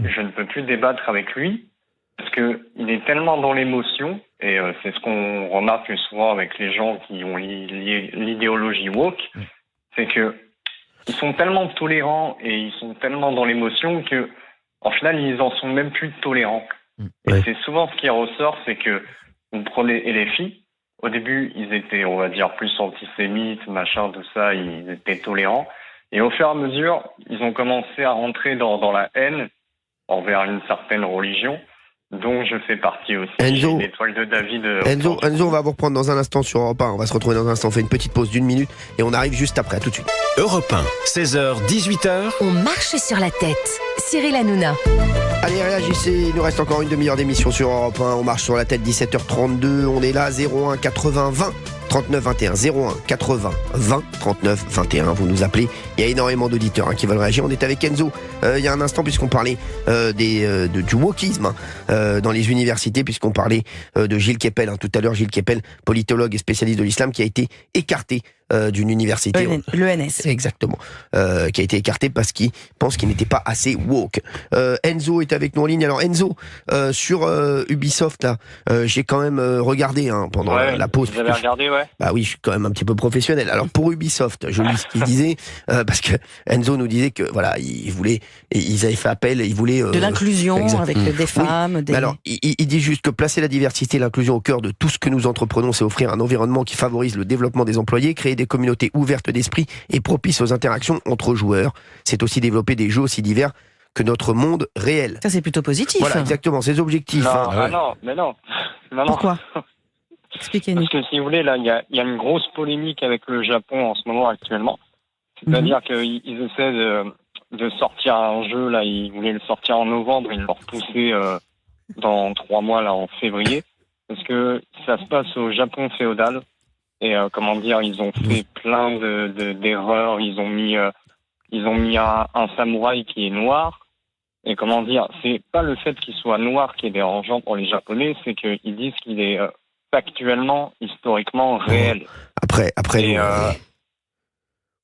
je ne peux plus débattre avec lui parce que il est tellement dans l'émotion. Et c'est ce qu'on remarque souvent avec les gens qui ont l'idéologie woke, c'est que ils sont tellement tolérants et ils sont tellement dans l'émotion que, en final, ils en sont même plus tolérants. Et c'est souvent ce qui ressort, c'est que vous prenez LFI. Au début, ils étaient, on va dire, plus antisémites, machin, tout ça, ils étaient tolérants. Et au fur et à mesure, ils ont commencé à rentrer dans la haine envers une certaine religion, dont je fais partie aussi. Enzo, l'étoile de David. Enzo, on va vous reprendre dans un instant sur Europe 1. On va se retrouver dans un instant. On fait une petite pause d'1 minute et on arrive juste après. À tout de suite. Europe 1, 16h, 18h. On marche sur la tête. Cyril Hanouna. Allez, réagissez. Il nous reste encore une demi-heure d'émission sur Europe 1. On marche sur la tête, 17h32. On est là, 01 80 20 39 21. 01 80 20 39 21. Vous nous appelez. Il y a énormément d'auditeurs qui veulent réagir. On est avec Enzo il y a un instant, puisqu'on parlait du wokisme dans les universités, puisqu'on parlait de Gilles Kepel. Tout à l'heure, Gilles Kepel, politologue et spécialiste de l'islam, qui a été écarté d'une université. L'ENS. Exactement. Qui a été écarté parce qu'il pense qu'il n'était pas assez woke. Enzo est avec nous en ligne. Alors Enzo, sur Ubisoft, là, j'ai quand même regardé pendant la pause. Vous avez regardé, ouais. Bah oui, je suis quand même un petit peu professionnel. Alors pour Ubisoft, je lis ce qu'il disait, parce que Enzo nous disait que voilà, ils avaient fait appel, ils voulaient de l'inclusion avec des femmes. Mais alors, il dit juste que placer la diversité et l'inclusion au cœur de tout ce que nous entreprenons, c'est offrir un environnement qui favorise le développement des employés, créer des communautés ouvertes d'esprit et propices aux interactions entre joueurs. C'est aussi développer des jeux aussi divers que notre monde réel. Ça, c'est plutôt positif. Voilà, exactement, ces objectifs. Non. Pourquoi Expliquez-nous. Parce que si vous voulez, là, il y a une grosse polémique avec le Japon en ce moment actuellement. C'est-à-dire qu'ils essaient de sortir un jeu, là, ils voulaient le sortir en novembre, ils l'ont repoussé dans 3 mois, là, en février. Parce que ça se passe au Japon féodal. Et ils ont fait plein d'erreurs. Ils ont mis un samouraï qui est noir. Et c'est pas le fait qu'il soit noir qui est dérangeant pour les Japonais, c'est qu'ils disent qu'il est factuellement, historiquement réel. Après.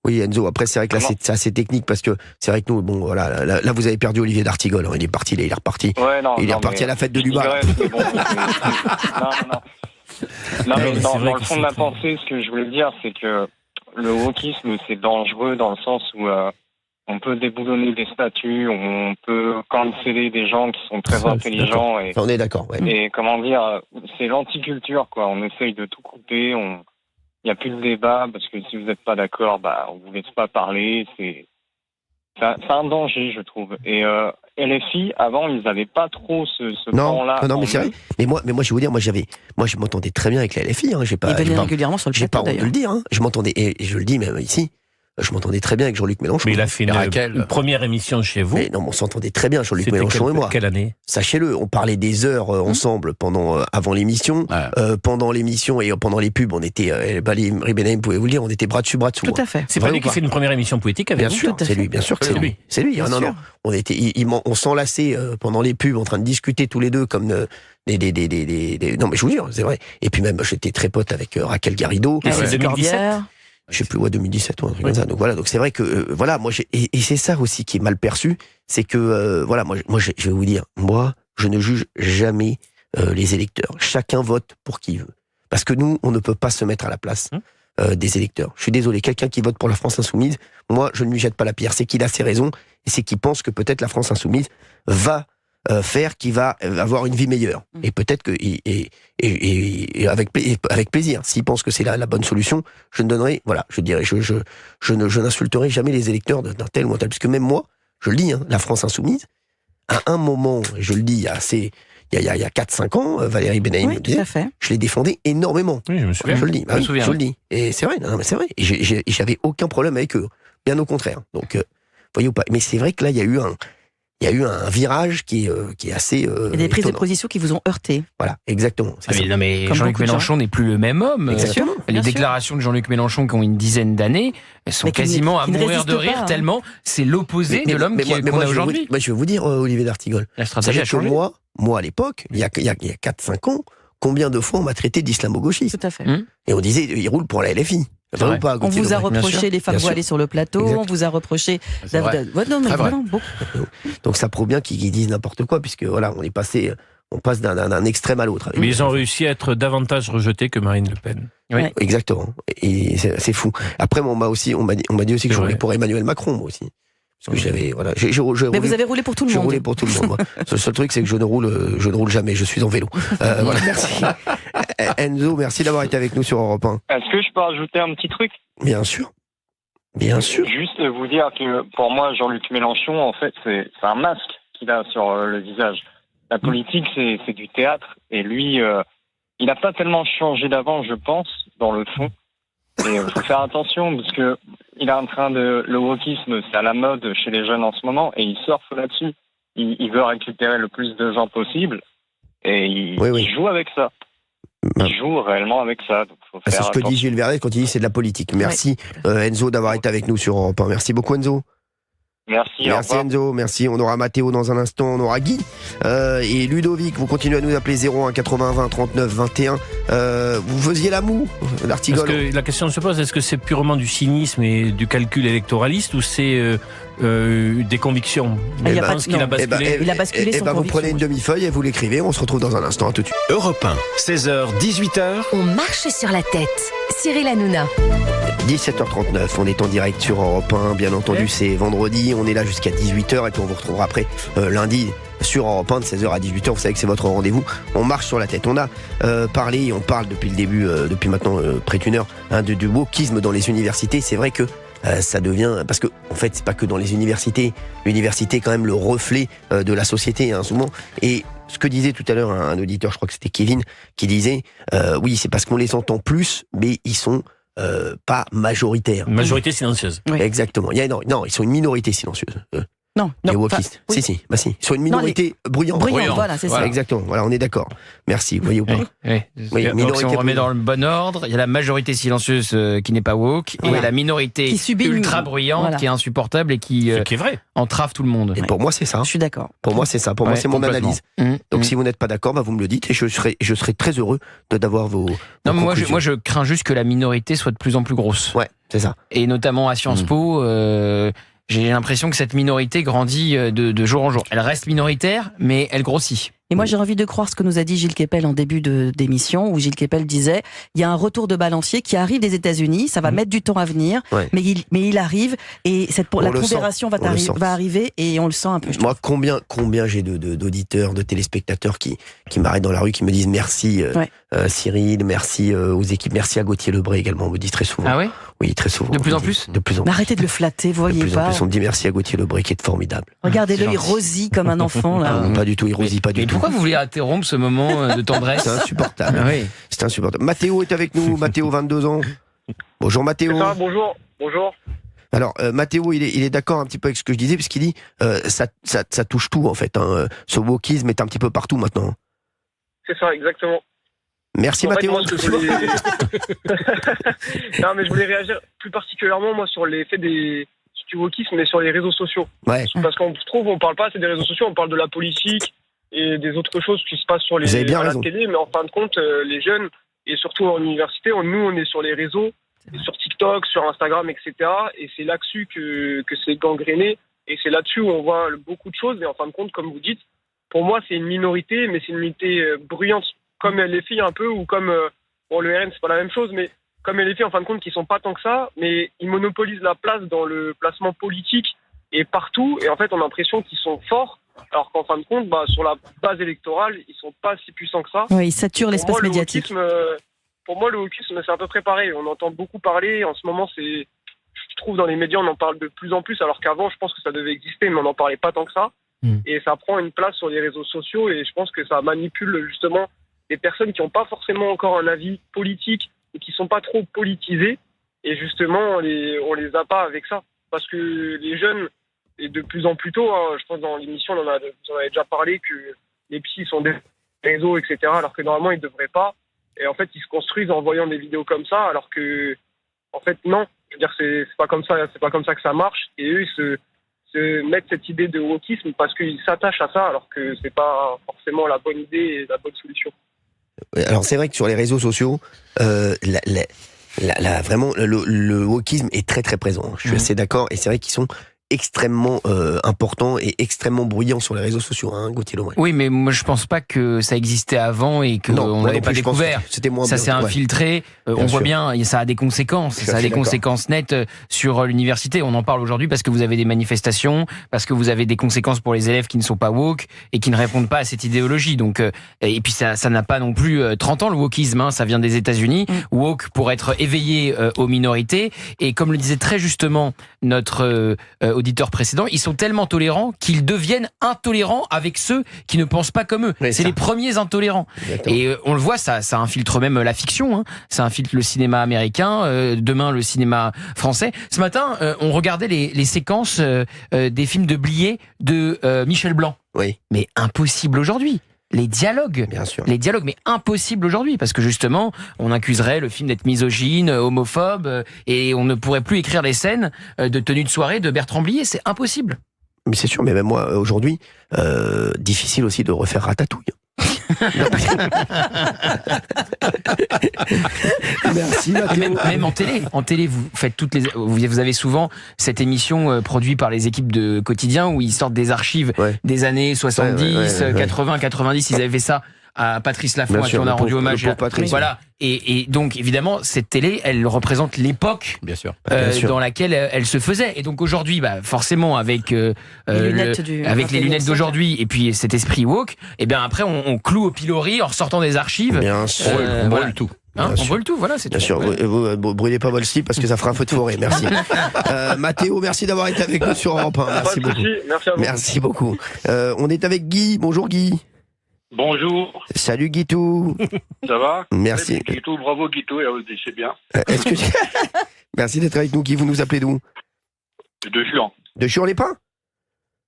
Oui, Enzo, après, c'est vrai que là, c'est assez technique parce que c'est vrai que nous, voilà, là vous avez perdu Olivier d'Artigol. Il est parti, il est reparti. Ouais, il est reparti à la fête de Dubaï. Non, mais dans le fond de ma pensée, ce que je voulais dire, c'est que le wokisme, c'est dangereux dans le sens où on peut déboulonner des statuts, on peut canceller des gens qui sont très intelligents. Et on est d'accord. Ouais. Et c'est l'anticulture, quoi. On essaye de tout couper, il n'y a plus de débat, parce que si vous n'êtes pas d'accord, on vous laisse pas parler. C'est un danger, je trouve. Et LFI, avant, ils n'avaient pas trop ce plan-là. Non, mais c'est vrai. Mais moi, je vais vous dire, moi, je m'entendais très bien avec la LFI. Ils venaient régulièrement sur le plateau, j'ai pas honte de le dire. Je m'entendais, et je le dis même ici, je m'entendais très bien avec Jean-Luc Mélenchon. Mais il a fait une première émission chez vous. Mais non, on s'entendait très bien, Jean-Luc Mélenchon et moi. Quelle année ? Sachez-le, on parlait des heures ensemble avant l'émission, pendant l'émission et pendant les pubs, on était, Ribénaïm pouvait vous le dire, on était bras dessus, bras dessous. Tout à fait. C'est pas lui qui fait une première émission politique avec vous ? Bien sûr, c'est lui, bien sûr que c'est lui. C'est lui. Non. On s'enlaçait pendant les pubs en train de discuter tous les deux comme non, mais je vous jure, c'est vrai. Et puis même, j'étais très pote avec Raquel Garrido. C'est 2017. Je sais plus, 2017 ou un truc comme ça. Donc voilà, donc c'est vrai que moi et c'est ça aussi qui est mal perçu, c'est que moi je vais vous dire, moi je ne juge jamais les électeurs. Chacun vote pour qui il veut, parce que nous on ne peut pas se mettre à la place des électeurs. Je suis désolé, quelqu'un qui vote pour la France insoumise, moi je ne lui jette pas la pierre. C'est qu'il a ses raisons et c'est qu'il pense que peut-être la France insoumise va faire qu'il va avoir une vie meilleure. Et peut-être que avec plaisir. S'il pense que c'est la bonne solution, je ne donnerai, je dirais, je n'insulterai jamais les électeurs d'un tel ou un tel, puisque même moi, je le dis, la France insoumise, à un moment, je le dis, il y a 4-5 ans, Valérie Benaïm me disait, je l'ai défendé énormément. Oui, je me souviens. Je le dis, je le dis. Et c'est vrai, mais c'est vrai. Et j'avais aucun problème avec eux. Bien au contraire. Donc, voyez ou pas. Mais c'est vrai que là, il y a eu un virage qui est assez. Il y a des prises de position qui vous ont heurté. Voilà, exactement. Mais Jean-Luc Mélenchon n'est plus le même homme. Exactement. Les déclarations de Jean-Luc Mélenchon qui ont une dizaine d'années sont quasiment à mourir de rire, tellement c'est l'opposé de l'homme qu'on a aujourd'hui. Moi, je vais vous dire, Olivier d'Artigol. La stratégie a changé. Moi, à l'époque, il y a 4-5 ans, combien de fois on m'a traité d'islamo-gauchiste ? Tout à fait. Et on disait, il roule pour la LFI. On vous a reproché les femmes voilées sur le plateau, on vous a reproché... Donc ça prouve bien qu'ils disent n'importe quoi, puisque voilà, on passe d'un extrême à l'autre. Mais ils ont réussi à être davantage rejetés que Marine Le Pen. Oui, exactement. Et c'est fou. Après, on m'a dit aussi que je roulais pour Emmanuel Macron, moi aussi. Parce que j'avais, mais vous avez roulé pour tout le monde. J'ai roulé pour tout le monde, moi. Le seul truc, c'est que je ne roule jamais, je suis en vélo. Voilà, merci. Enzo, merci d'avoir été avec nous sur Europe 1. Est-ce que je peux rajouter un petit truc ? Bien sûr. Bien sûr. Juste vous dire que pour moi, Jean-Luc Mélenchon, en fait, c'est un masque qu'il a sur le visage. La politique, c'est du théâtre. Et lui, il n'a pas tellement changé d'avant, je pense, dans le fond. Et faut faire attention parce que il est en train le wokisme, c'est à la mode chez les jeunes en ce moment et il surfe là-dessus. Il veut récupérer le plus de gens possible et il joue avec ça. Il joue réellement avec ça. Donc faut faire c'est ce que dit Gilles Vernet quand il dit c'est de la politique. Merci Enzo d'avoir été avec nous sur Europe 1. Merci beaucoup Enzo. Merci Enzo, merci. On aura Mathéo dans un instant, on aura Guy et Ludovic. Vous continuez à nous appeler 01 80 20 39 21. Vous faisiez la moue, l'article. La question se pose, est-ce que c'est purement du cynisme et du calcul électoraliste ou c'est des convictions? Il a basculé. Il a basculé son vous conviction. prenez une demi-feuille et vous l'écrivez. On se retrouve dans un instant. À tout de suite. Europe 1, 16h, 18h. On marche sur la tête. Cyril Hanouna. 17h39, on est en direct sur Europe 1, bien entendu c'est vendredi, on est là jusqu'à 18h et puis on vous retrouvera après lundi sur Europe 1 de 16h à 18h, vous savez que c'est votre rendez-vous, on marche sur la tête. On a parlé, on parle depuis le début, depuis maintenant près d'une heure, du wokisme dans les universités. C'est vrai que ça devient, parce que en fait c'est pas que dans les universités, l'université est quand même le reflet de la société souvent, et ce que disait tout à l'heure un auditeur, je crois que c'était Kevin, qui disait oui c'est parce qu'on les entend plus, mais ils sont pas majoritaire. Majorité silencieuse. Oui. Exactement. Non, ils sont une minorité silencieuse. Les wokistes. Oui. Si. Ils sont une minorité bruyante. Voilà, c'est ça. Exactement. Voilà, on est d'accord. Merci. Vous voyez ou pas? Oui, donc, si on remet dans le bon ordre, il y a la majorité silencieuse qui n'est pas woke, et il y a la minorité qui subit ultra bruyante, qui est insupportable et qui est vrai, entrave tout le monde. Et pour moi, c'est ça. Je suis d'accord. Pour moi, c'est ça. Pour moi, c'est mon analyse. Donc, si vous n'êtes pas d'accord, vous me le dites et je serai très heureux d'avoir vos. Non, moi, je crains juste que la minorité soit de plus en plus grosse. Ouais, c'est ça. Et notamment à Sciences Po. J'ai l'impression que cette minorité grandit de jour en jour. Elle reste minoritaire, mais elle grossit. Et moi, j'ai envie de croire ce que nous a dit Gilles Kepel en début d'émission, où Gilles Kepel disait il y a un retour de balancier qui arrive des États-Unis, ça va mettre du temps à venir, mais il arrive, et la pondération va arriver, et on le sent un peu. Moi, combien j'ai d'auditeurs, de téléspectateurs qui m'arrêtent dans la rue, qui me disent merci Cyril, merci aux équipes, merci à Gauthier Lebray également, on me dit très souvent. Ah oui? Oui, très souvent. De plus en plus? De plus en plus. Arrêtez de le flatter, vous voyez pas. De plus en plus, on me dit merci à Gauthier Lebray qui est formidable. Regardez-le, il rosit comme un enfant là. Non, pas du tout, il rosit pas du tout. Pourquoi vous voulez interrompre ce moment de tendresse? C'est insupportable. Oui. C'est insupportable. Mathéo est avec nous. Mathéo, 22 ans. Bonjour Mathéo. Bonjour. Alors Mathéo, il est d'accord un petit peu avec ce que je disais, puisqu'il dit ça touche tout en fait. Ce wokisme est un petit peu partout maintenant. C'est ça, exactement. Merci Mathéo. Non, mais je voulais réagir plus particulièrement moi sur l'effet du wokisme, mais sur les réseaux sociaux. Ouais. Parce qu'on trouve, on parle pas assez des réseaux sociaux, on parle de la politique et des autres choses qui se passent sur la télé, mais en fin de compte, les jeunes, et surtout en université, nous on est sur les réseaux, sur TikTok, sur Instagram, etc. Et c'est là-dessus que c'est gangréné, et c'est là-dessus où on voit beaucoup de choses, et en fin de compte, comme vous dites, pour moi c'est une minorité, mais c'est une minorité bruyante, comme les filles un peu, ou comme, le RN c'est pas la même chose, mais comme les filles en fin de compte qui sont pas tant que ça, mais ils monopolisent la place dans le placement politique et partout, et en fait on a l'impression qu'ils sont forts, alors qu'en fin de compte, sur la base électorale, ils sont pas si puissants que ça. Oui, ils saturent l'espace médiatique. Pour moi, le wokisme, c'est un peu préparé. On entend beaucoup parler. En ce moment, je trouve dans les médias, on en parle de plus en plus, alors qu'avant, je pense que ça devait exister, mais on n'en parlait pas tant que ça. Et ça prend une place sur les réseaux sociaux, et je pense que ça manipule justement des personnes qui n'ont pas forcément encore un avis politique et qui sont pas trop politisées. Et justement, on les a pas avec ça. Parce que les jeunes, et de plus en plus tôt, je pense dans l'émission, vous en avez déjà parlé, que les psys sont des réseaux, etc., alors que normalement, ils ne devraient pas. Et en fait, ils se construisent en voyant des vidéos comme ça, alors que, en fait, non. Je veux dire, c'est pas comme ça que ça marche. Et eux, ils se mettent cette idée de wokisme parce qu'ils s'attachent à ça, alors que c'est pas forcément la bonne idée et la bonne solution. Alors, c'est vrai que sur les réseaux sociaux, vraiment, le wokisme est très très présent. Je suis assez d'accord, et c'est vrai qu'ils sont extrêmement important et extrêmement bruyant sur les réseaux sociaux, Gauthier Lebray. Oui, mais moi je pense pas que ça existait avant et qu'on l'avait pas découvert. Ça s'est infiltré. On voit bien, ça a des conséquences. Ça a des conséquences nettes sur l'université. On en parle aujourd'hui parce que vous avez des manifestations, parce que vous avez des conséquences pour les élèves qui ne sont pas woke et qui ne répondent pas à cette idéologie. Donc, et puis ça n'a pas non plus 30 ans le wokisme. Ça vient des États-Unis. Woke pour être éveillé aux minorités. Et comme le disait très justement notre auditeur précédent, ils sont tellement tolérants qu'ils deviennent intolérants avec ceux qui ne pensent pas comme eux. C'est les premiers intolérants. Exactement. Et on le voit, ça infiltre même la fiction, ça infiltre le cinéma américain, demain le cinéma français. Ce matin, on regardait les séquences des films de Blier de Michel Blanc. Oui. Mais impossible aujourd'hui. les dialogues. Bien sûr. Les dialogues, mais impossible aujourd'hui, parce que justement, on accuserait le film d'être misogyne, homophobe, et on ne pourrait plus écrire les scènes de tenue de soirée de Bertrand Blier. C'est impossible. Mais c'est sûr, mais même moi, aujourd'hui, difficile aussi de refaire Ratatouille. Merci Mathéo. Même en télé, vous faites vous avez souvent cette émission produite par les équipes de Quotidien où ils sortent des archives des années 70, 80, 90. Ils avaient fait ça à Patrice Laffont, à qui on a rendu hommage. Voilà. Et donc, évidemment, cette télé, elle représente l'époque dans laquelle elle se faisait. Et donc, aujourd'hui, forcément, avec les lunettes d'aujourd'hui et puis cet esprit woke, et bien après, on cloue au pilori en ressortant des archives. Bien sûr, on brûle tout. On brûle tout, voilà, c'est tout. Bien sûr, vous brûlez pas votre slip parce que ça fera un feu de forêt, merci. Mathéo, merci d'avoir été avec nous sur Europe 1. Merci beaucoup. Merci à vous. Merci beaucoup. On est avec Guy. Bonjour Guy. Bonjour. Salut Guitou. Ça va? Merci. Guitou, bravo Guitou, c'est bien. Merci d'être avec nous. Guy, vous nous appelez d'où? De Juan. De Juan-les-Pins?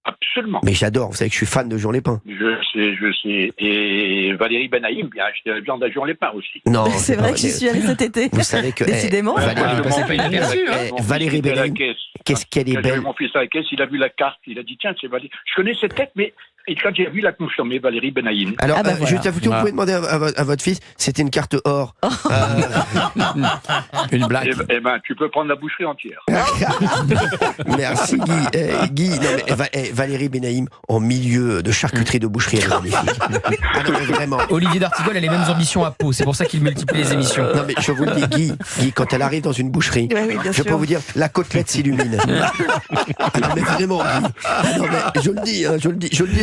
Absolument. Mais j'adore, vous savez que je suis fan de Juan-les-Pins. Je sais. Et Valérie Benaïm, bien, j'étais bien à Juan-les-Pins aussi. Non. C'est vrai que j'y suis allée cet été. Vous savez que. Décidément. Valérie Benaïm, qu'est-ce qu'elle est belle. Mon fils à la caisse, il a vu la carte, il a dit tiens, c'est Valérie. Je connais cette tête, mais quand j'ai vu, il a confirmé Valérie Benaïm. Alors, juste à vous pouvez demander à votre fils, c'était une carte or. Une blague. Eh ben, tu peux prendre la boucherie entière. Merci Guy. Guy, non, mais, Valérie Benaïm en milieu de charcuterie de boucherie, elle est magnifique. Non, mais vraiment. Olivier d'Artigol a les mêmes ambitions à Pau, c'est pour ça qu'il multiplie les émissions. Non mais je vous le dis, Guy, quand elle arrive dans une boucherie, je peux vous dire, la côtelette s'illumine. Non mais vraiment, Guy. Non mais je le dis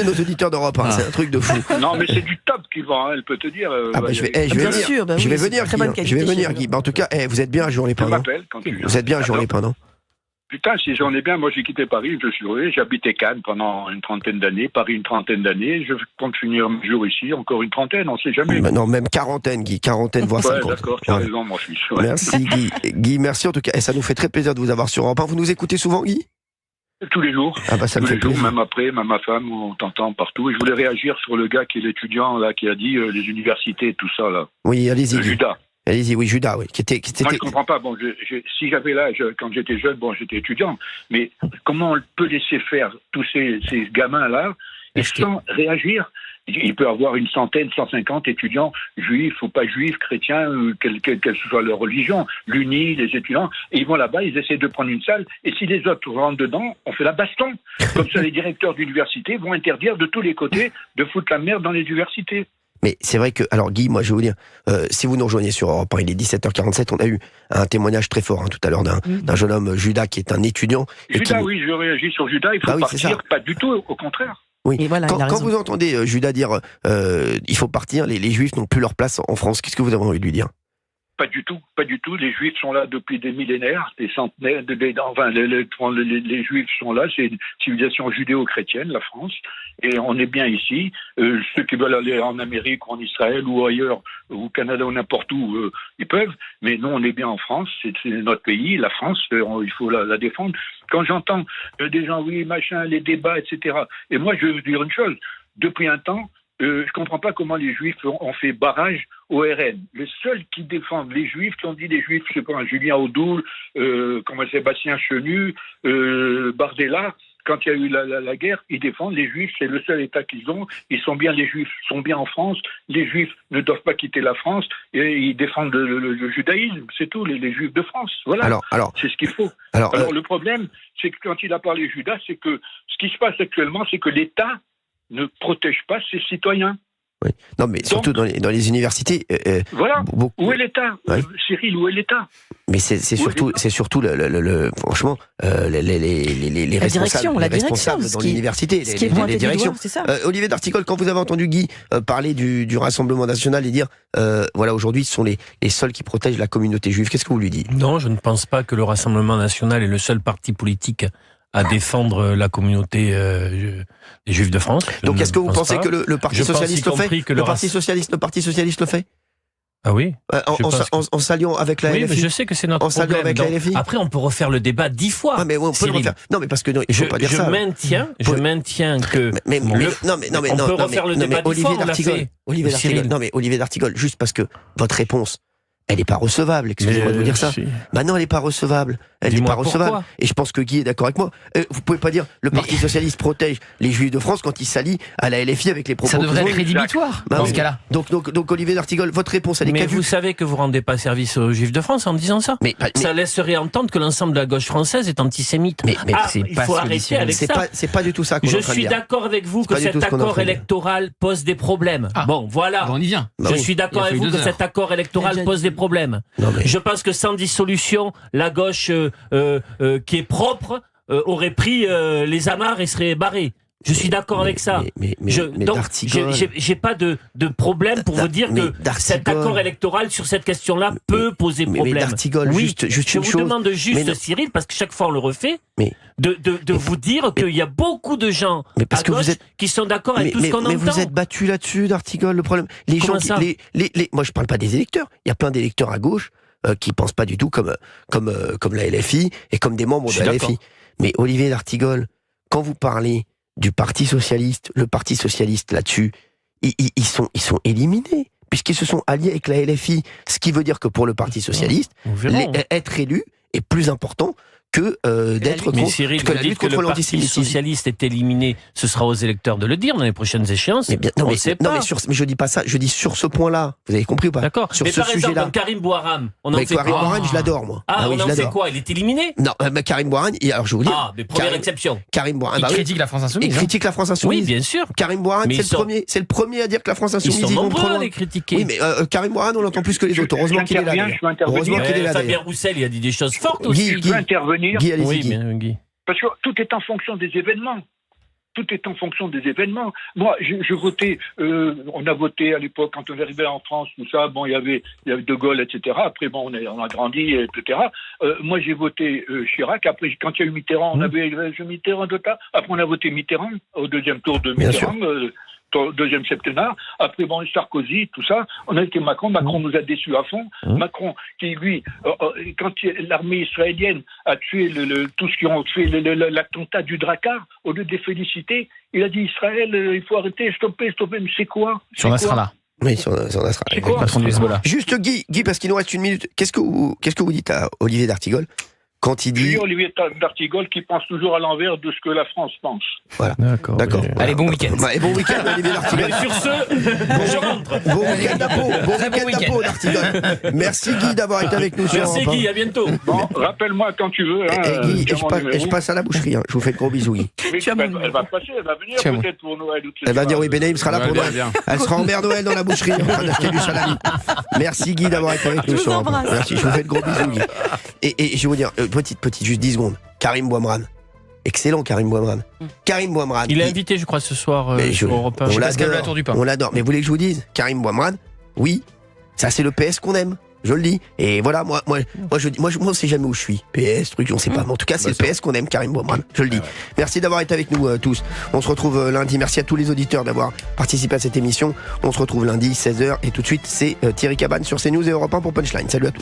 à nos auditeurs d'Europe 1, c'est un truc de fou. Non mais c'est du top qui vend, elle peut te dire. Je vais venir, Guy. En tout cas, vous êtes bien à Juan-les-Pins, non? Vous êtes bien à Juan-les-Pins, non? Putain, si j'en ai bien, moi j'ai quitté Paris, j'habitais Cannes pendant une trentaine d'années, Paris une trentaine d'années, je compte finir un jour ici, encore une trentaine, on sait jamais. Non, même quarantaine, Guy, voire 50. D'accord, tu as raison, mon fils. Merci Guy. Guy, merci en tout cas, et ça nous fait très plaisir de vous avoir sur Europe 1. Vous nous écoutez souvent, Guy? Tous les jours. Ça me fait plaisir. Même après, même ma femme, on t'entend partout. Et je voulais réagir sur le gars qui est l'étudiant, là, qui a dit les universités et tout ça, là. Oui, allez-y. Judas. Allez-y, oui, Judas, oui. Moi, je comprends pas. Bon, si j'avais l'âge, quand j'étais jeune, j'étais étudiant. Mais comment on peut laisser faire tous ces gamins-là et sans réagir? Il peut y avoir une centaine, 150 étudiants juifs ou pas juifs, chrétiens, quelle soit leur religion, l'UNI, les étudiants, et ils vont là-bas, ils essaient de prendre une salle, et si les autres rentrent dedans, on fait la baston. Comme ça, les directeurs d'université vont interdire de tous les côtés de foutre la merde dans les universités. Mais c'est vrai que, alors Guy, moi je vais vous dire, si vous nous rejoignez sur Europe 1, il est 17h47, on a eu un témoignage très fort tout à l'heure d'un jeune homme, Judas, qui est un étudiant. Oui, je réagis sur Judas, il faut partir, pas du tout, au contraire. Oui. Voilà, quand vous entendez Judas dire il faut partir, les juifs n'ont plus leur place en France, qu'est-ce que vous avez envie de lui dire? Pas du tout. Les Juifs sont là depuis des millénaires, des centenaires. Les Juifs sont là. C'est une civilisation judéo-chrétienne, la France, et on est bien ici. Ceux qui veulent aller en Amérique, ou en Israël, ou ailleurs, ou au Canada, ou n'importe où, ils peuvent. Mais nous, on est bien en France. C'est notre pays, la France. Il faut la défendre. Quand j'entends des gens, les débats, etc. Et moi, je veux vous dire une chose. Depuis un temps, je comprends pas comment les Juifs ont fait barrage au RN. Les seuls qui défendent les Juifs, qui ont dit les Juifs, je sais pas, Julien Audoul, Sébastien Chenu, Bardella, quand il y a eu la guerre, ils défendent les Juifs, c'est le seul État qu'ils ont. Les Juifs sont bien en France. Les Juifs ne doivent pas quitter la France et ils défendent le judaïsme, c'est tout, les Juifs de France. Voilà, c'est ce qu'il faut. Alors le problème, c'est que quand il a parlé Judas, c'est que ce qui se passe actuellement, c'est que l'État ne protège pas ses citoyens. Oui. Non, mais surtout dans les universités. Voilà. Où est l'État, Cyril, où est l'État? Mais c'est surtout franchement, les responsables dans l'université, les directions. Olivier d'Artigol, quand vous avez entendu Guy parler du Rassemblement national et dire, voilà, aujourd'hui, ce sont les seuls qui protègent la communauté juive, qu'est-ce que vous lui dites? Non, je ne pense pas que le Rassemblement national est le seul parti politique à défendre la communauté des Juifs de France. Donc est-ce que vous pensez que le Parti socialiste le fait? Le Parti socialiste le fait? Ah oui. En s'alliant avec la LFI. Oui, mais je sais que c'est notre problème. En s'alliant avec la LFI. Après, on peut refaire le débat 10 fois. Ah, mais on peut le refaire. Non, mais parce que non, il faut pas dire ça. Je maintiens que. On peut refaire le débat 10 fois. Olivier d'Artigol, juste parce que votre réponse, elle n'est pas recevable, excusez-moi de vous dire ça. Bah non, elle n'est pas recevable. Elle n'est pas recevable. Et je pense que Guy est d'accord avec moi. Vous pouvez pas dire le Parti Socialiste protège les Juifs de France quand il s'allie à la LFI avec les propos. Ça devrait être rédhibitoire dans ce cas-là. Donc Olivier d'Artigol, votre réponse, elle est caduque. Mais vous savez que vous rendez pas service aux Juifs de France en disant ça. Ça laisserait entendre que l'ensemble de la gauche française est antisémite. Mais il faut arrêter avec ça. C'est pas du tout ça. Je suis d'accord avec vous que cet accord électoral pose des problèmes. Bon, voilà. On y vient. Je suis d'accord avec vous que cet accord électoral pose des problèmes. Je pense que sans dissolution, la gauche qui est propre aurait pris les amarres et serait barrée. Je suis d'accord avec ça. Donc, j'ai pas de problème pour vous dire que cet accord électoral sur cette question-là peut poser problème. Mais d'Artigol, oui, juste je une vous chose. demande juste, Cyril, parce que chaque fois on le refait, de vous dire qu'il y a beaucoup de gens à gauche qui sont d'accord avec tout ce qu'on entend. Mais vous êtes battu là-dessus, d'Artigol. Le problème, les gens, moi je parle pas des électeurs. Il y a plein d'électeurs à gauche qui pensent pas du tout comme la LFI et comme des membres de la LFI. Mais Olivier d'Artigol, quand vous parlez du Parti Socialiste, le Parti Socialiste là-dessus, ils sont éliminés, puisqu'ils se sont alliés avec la LFI, ce qui veut dire que pour le Parti Socialiste, être élu est plus important que d'être contre Cyril, que la lutte contre l'antisémitisme. Si le Parti Socialiste est éliminé, ce sera aux électeurs de le dire dans les prochaines échéances. Mais je dis pas ça, je dis sur ce point-là. Vous avez compris ou pas? D'accord. Sur mais ce par exemple, sujet-là. Karim Bouarham, on en fait Karim quoi? Bouarham, je l'adore, moi. On en fait quoi? Il est éliminé? Non, Karim Bouarham, alors je vais vous dire. Mais première exception. Karim Bouarham, il critique la France Insoumise. Il critique la France Insoumise. Oui, bien sûr. Karim Bouarham, c'est le premier à dire que la France Insoumise, ils sont nombreux à les critiquer. Oui, mais Karim Bouarham, on l'entend plus que les autres. Heureusement qu'il est là. Heureusement qu'il est là. Fabien Roussel, il a dit des choses fortes aussi. Guy, intervenir. Guy, allez-y, Guy. Parce que tout est en fonction des événements. Tout est en fonction des événements. Moi, je votais, on a voté à l'époque, quand on est arrivé en France, tout ça, bon, il y avait De Gaulle, etc. Après, bon, on a grandi, etc. Moi, j'ai voté Chirac. Après, quand il y a eu Mitterrand, on avait Mitterrand de tas. Après, on a voté Mitterrand, au deuxième tour de Mitterrand, deuxième septennat. Après, bon, Sarkozy, tout ça. On a été Macron. Macron nous a déçus à fond. Macron, qui, lui, quand l'armée israélienne a tué tout ce qui ont fait l'attentat du Drakkar, au lieu de les féliciter, il a dit Israël, il faut arrêter, stopper. Mais c'est quoi? Sur Nasrallah. Oui, sur Nasrallah. C'est quoi? Juste Guy, parce qu'il nous reste une minute. Qu'est-ce que vous dites à Olivier d'Artigol quand il dit... Olivier d'Artigol qui pense toujours à l'envers de ce que la France pense. Voilà. D'accord. Allez, bon week-end. Bon week-end, Olivier d'Artigol. Sur ce, je rentre. Bon week-end d'Apo, d'Artigol. Merci Guy d'avoir été avec nous. Merci Guy, à bientôt. Bon, rappelle-moi quand tu veux. Guy, je passe à la boucherie. Je vous fais de gros bisous, Guy. Elle va passer, elle va venir peut-être pour Noël. Elle va venir, oui, Benaïm sera là pour Noël. Elle sera en mère Noël dans la boucherie en train d'acheter du salami. Merci Guy d'avoir été avec nous. Merci, je vous fais de gros bisous, Guy. Et je vais vous dire, petite, juste 10 secondes. Karim Bouamran. Excellent, Karim Bouamran. Karim Bouamran. Il est invité, je crois, ce soir sur Europe 1. On l'adore. Mais vous voulez que je vous dise, Karim Bouamran, oui, ça c'est le PS qu'on aime. Je le dis. Et voilà, moi, on sait jamais où je suis. PS, truc, on sait pas. Mais en tout cas, c'est le PS qu'on aime, Karim Bouamran. Je le dis. Merci d'avoir été avec nous tous. On se retrouve lundi. Merci à tous les auditeurs d'avoir participé à cette émission. On se retrouve lundi, 16h. Et tout de suite, c'est Thierry Cabane sur CNews et Europe 1 pour Punchline. Salut à tous.